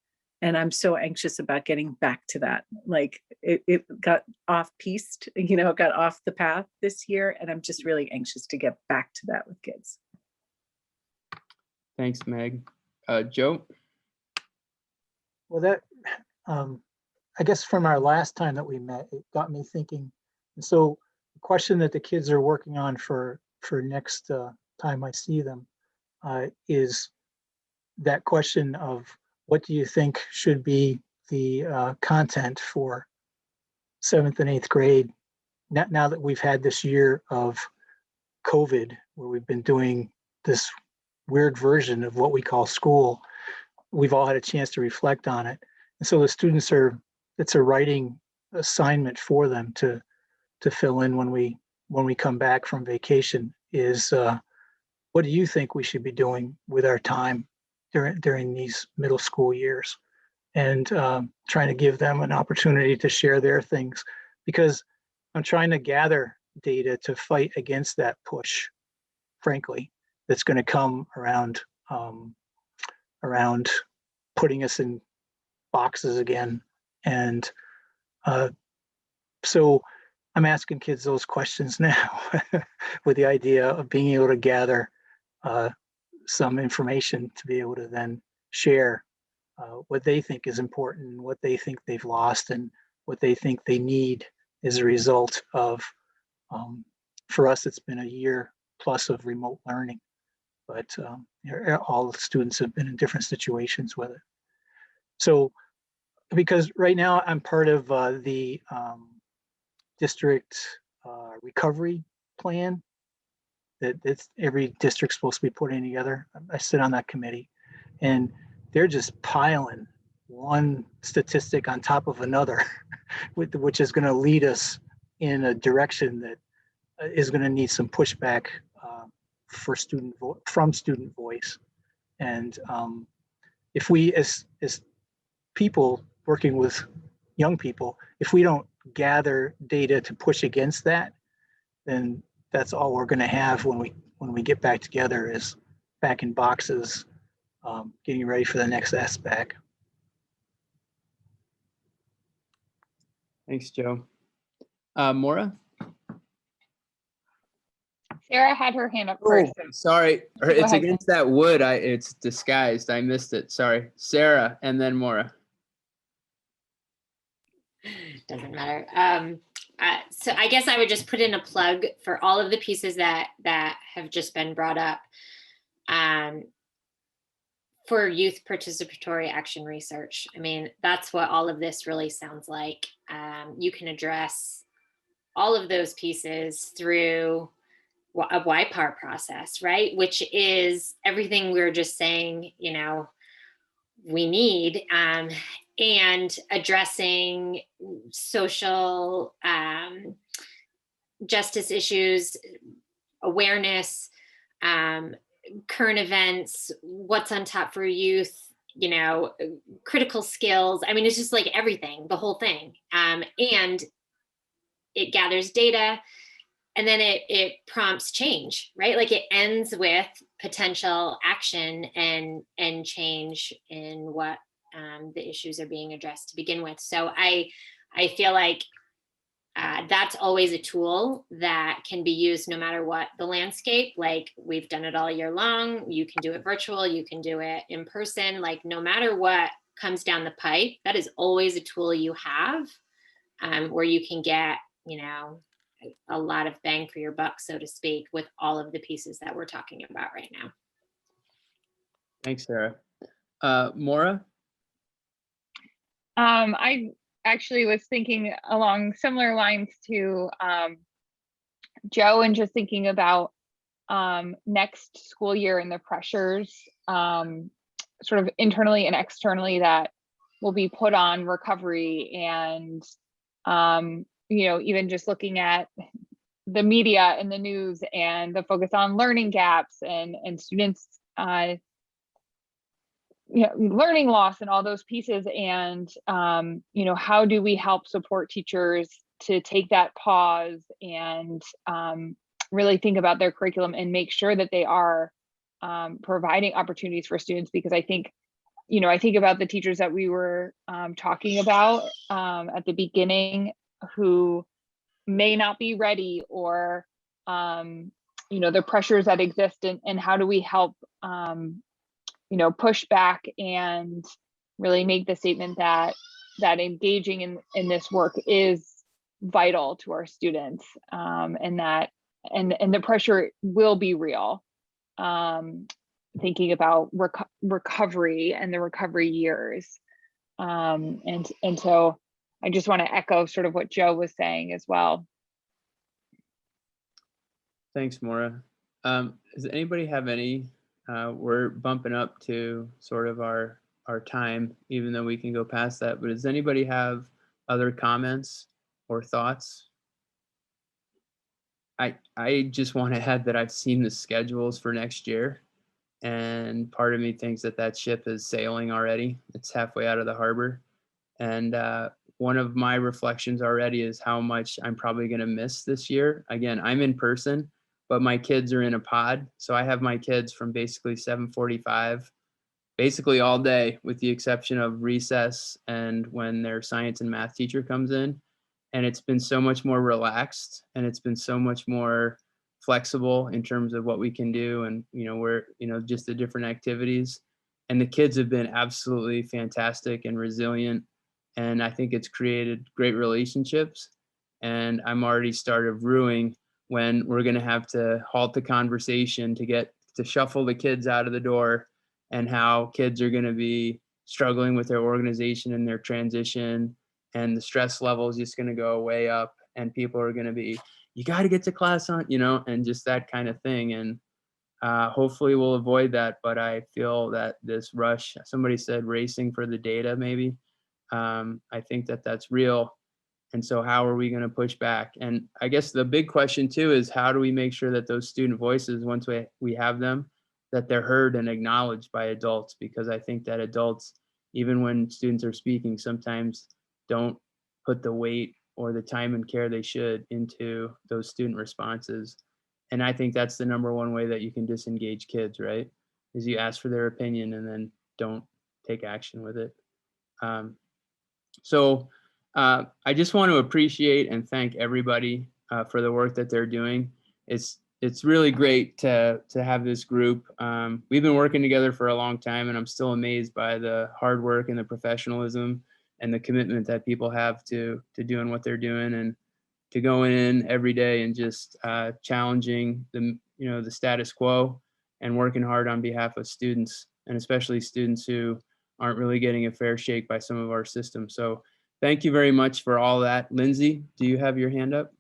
And I'm so anxious about getting back to that. It got off piste, got off the path this year. And I'm just really anxious to get back to that with kids. Thanks, Meg. Joe? Well, that, I guess from our last time that we met, it got me thinking. And so the question that the kids are working on for next time I see them is that question of, what do you think should be the content for 7th and 8th grade, now that we've had this year of COVID, where we've been doing this weird version of what we call school, we've all had a chance to reflect on it. And so the students it's a writing assignment for them to fill in when we come back from vacation is, what do you think we should be doing with our time during these middle school years? And trying to give them an opportunity to share their things, because I'm trying to gather data to fight against that push, frankly, that's going to come around putting us in boxes again. And so I'm asking kids those questions now with the idea of being able to gather some information to be able to then share what they think is important, what they think they've lost, and what they think they need as a result of, for us, it's been a year plus of remote learning, but all the students have been in different situations with it. So, because right now I'm part of the district recovery plan that every district's supposed to be putting together. I sit on that committee, and they're just piling one statistic on top of another, which is going to lead us in a direction that is going to need some pushback from student voice. And if we, as people working with young people, if we don't gather data to push against that, then that's all we're going to have when we get back together, is back in boxes, getting ready for the next SBAC. Thanks, Joe. Maura? Sarah had her hand up Oh, first. sorry. Go It's ahead. against that wood. It's disguised. I missed it. Sorry. Sarah and then Maura. Doesn't matter. So I guess I would just put in a plug for all of the pieces that have just been brought up for youth participatory action research. I mean, that's what all of this really sounds like. You can address all of those pieces through a YPAR process, right? Which is everything we were just saying, we need, and addressing social justice issues, awareness, current events, what's on top for youth, critical skills. I mean, it's just like everything, the whole thing. And it gathers data, and then it prompts change, right? Like it ends with potential action and change in what the issues are being addressed to begin with. So I feel like that's always a tool that can be used no matter what the landscape. Like we've done it all year long. You can do it virtual, you can do it in person, like no matter what comes down the pipe, that is always a tool you have where you can get, a lot of bang for your buck, so to speak, with all of the pieces that we're talking about right now. Thanks, Sarah. Maura? I actually was thinking along similar lines to Joe, and just thinking about next school year and the pressures sort of internally and externally that will be put on recovery, and even just looking at the media and the news and the focus on learning gaps and students learning loss and all those pieces. And how do we help support teachers to take that pause and really think about their curriculum and make sure that they are providing opportunities for students? Because I think about the teachers that we were talking about at the beginning, who may not be ready, or the pressures that exist, and how do we help push back and really make the statement that engaging in this work is vital to our students, and that the pressure will be real. Thinking about recovery and the recovery years, and so I just want to echo sort of what Joe was saying as well. Thanks, Maura. Does anybody have any, we're bumping up to sort of our time, even though we can go past that, but does anybody have other comments or thoughts? I just want to add that I've seen the schedules for next year, and part of me thinks that that ship is sailing already. It's halfway out of the harbor. And one of my reflections already is how much I'm probably going to miss this year. Again, I'm in person, but my kids are in a pod. So I have my kids from basically 7:45, basically all day, with the exception of recess and when their science and math teacher comes in. And it's been so much more relaxed, and it's been so much more flexible in terms of what we can do, and just the different activities. And the kids have been absolutely fantastic and resilient, and I think it's created great relationships. And I'm already started ruing when we're going to have to halt the conversation to get to shuffle the kids out of the door, and how kids are going to be struggling with their organization and their transition, and the stress level is just going to go way up, and people are going to be, you got to get to class on, and just that kind of thing. And hopefully we'll avoid that. But I feel that this rush, somebody said racing for the data, maybe. I think that that's real. And so how are we going to push back? And I guess the big question too is, how do we make sure that those student voices, once we have them, that they're heard and acknowledged by adults? Because I think that adults, even when students are speaking, sometimes don't put the weight or the time and care they should into those student responses. And I think that's the number one way that you can disengage kids, right? Is you ask for their opinion and then don't take action with it. So I just want to appreciate and thank everybody for the work that they're doing. It's really great to have this group. We've been working together for a long time, and I'm still amazed by the hard work and the professionalism and the commitment that people have to doing what they're doing, and to going in every day and just challenging the status quo and working hard on behalf of students, and especially students who aren't really getting a fair shake by some of our systems. So thank you very much for all that. Lindsay, do you have your hand up?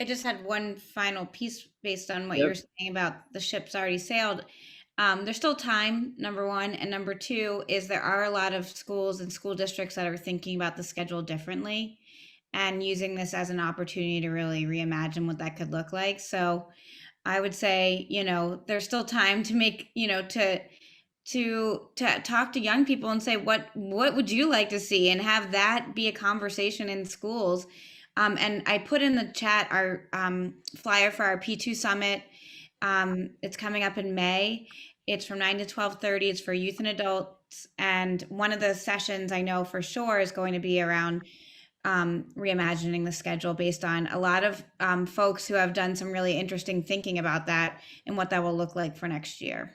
I just had one final piece based on what Yep. you were saying about the ship's already sailed. There's still time, number one. And number two is there are a lot of schools and school districts that are thinking about the schedule differently and using this as an opportunity to really reimagine what that could look like. So I would say, there's still time to make, to talk to young people and say, what would you like to see, and have that be a conversation in schools. And I put in the chat our flyer for our P2 Summit. It's coming up in May. It's from 9 to 12:30. It's for youth and adults. And one of the sessions I know for sure is going to be around reimagining the schedule, based on a lot of folks who have done some really interesting thinking about that and what that will look like for next year.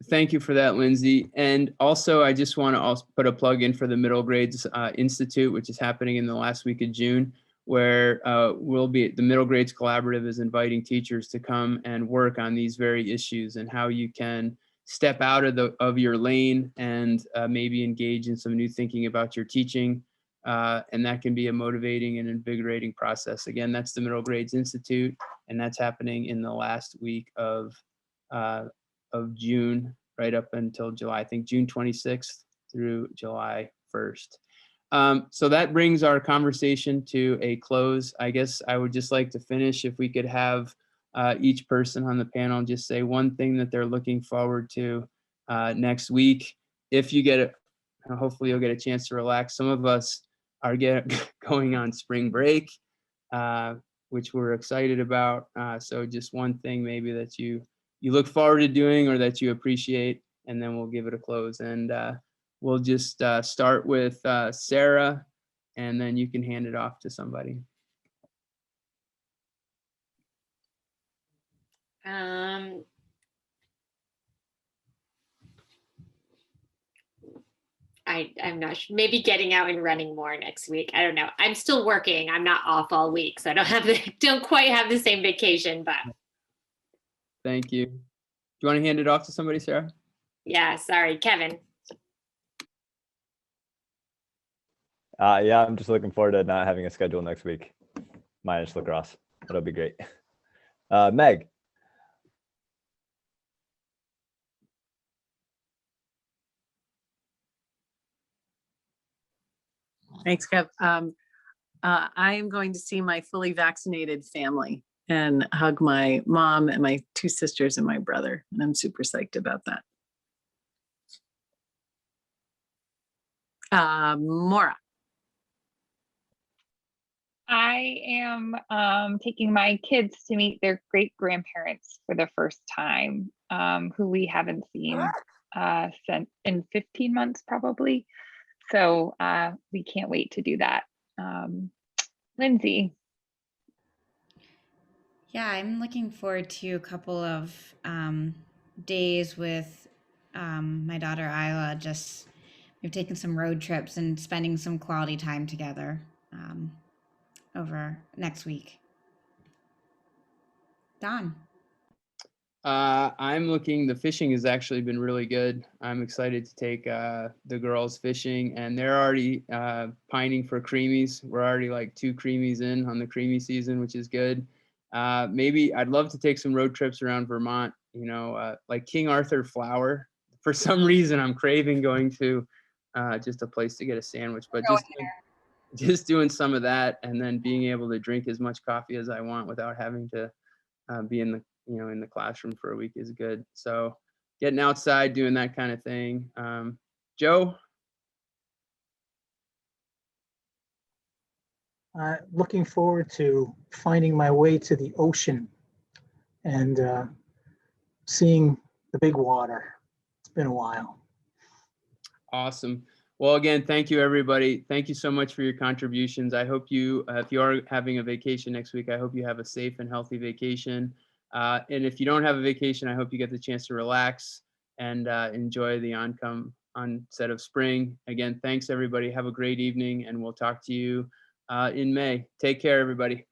Thank you for that, Lindsay. And also, I just want to also put a plug in for the Middle Grades Institute, which is happening in the last week of June, where the Middle Grades Collaborative is inviting teachers to come and work on these very issues, and how you can step out of your lane and maybe engage in some new thinking about your teaching. And that can be a motivating and invigorating process. Again, that's the Middle Grades Institute, and that's happening in the last week of June, right up until July, I think June 26th through July 1st. So that brings our conversation to a close. I guess I would just like to finish, if we could have each person on the panel just say one thing that they're looking forward to next week. If you get it, hopefully you'll get a chance to relax. Some of us are going on spring break, which we're excited about. So just one thing maybe that you look forward to doing, or that you appreciate, and then we'll give it a close. And we'll just start with Sarah, and then you can hand it off to somebody. I'm not sure. Maybe getting out and running more next week. I don't know. I'm still working. I'm not off all week, so I don't quite have the same vacation, but. Thank you. Do you want to hand it off to somebody, Sarah? Yeah, sorry, Kevin. Yeah, I'm just looking forward to not having a schedule next week, minus lacrosse. That'll be great. Meg. Thanks, Kev. I am going to see my fully vaccinated family and hug my mom and my 2 sisters and my brother. And I'm super psyched about that. Maura. I am taking my kids to meet their great grandparents for the first time, who we haven't seen since in 15 months probably. So we can't wait to do that. Lindsay. Yeah, I'm looking forward to a couple of days with my daughter Isla. Just we've taken some road trips and spending some quality time together over next week. Don. The fishing has actually been really good. I'm excited to take the girls fishing, and they're already pining for creamies. We're already like 2 creamies in on the creamy season, which is good. Maybe I'd love to take some road trips around Vermont, like King Arthur Flour. For some reason, I'm craving going to just a place to get a sandwich, but just doing some of that, and then being able to drink as much coffee as I want without having to be in the classroom for a week is good. So getting outside, doing that kind of thing. Joe? Looking forward to finding my way to the ocean and seeing the big water. It's been a while. Awesome. Well, again, thank you, everybody. Thank you so much for your contributions. I hope you, if you are having a vacation next week, I hope you have a safe and healthy vacation. And if you don't have a vacation, I hope you get the chance to relax and enjoy the onset of spring. Again, thanks, everybody. Have a great evening, and we'll talk to you in May. Take care, everybody.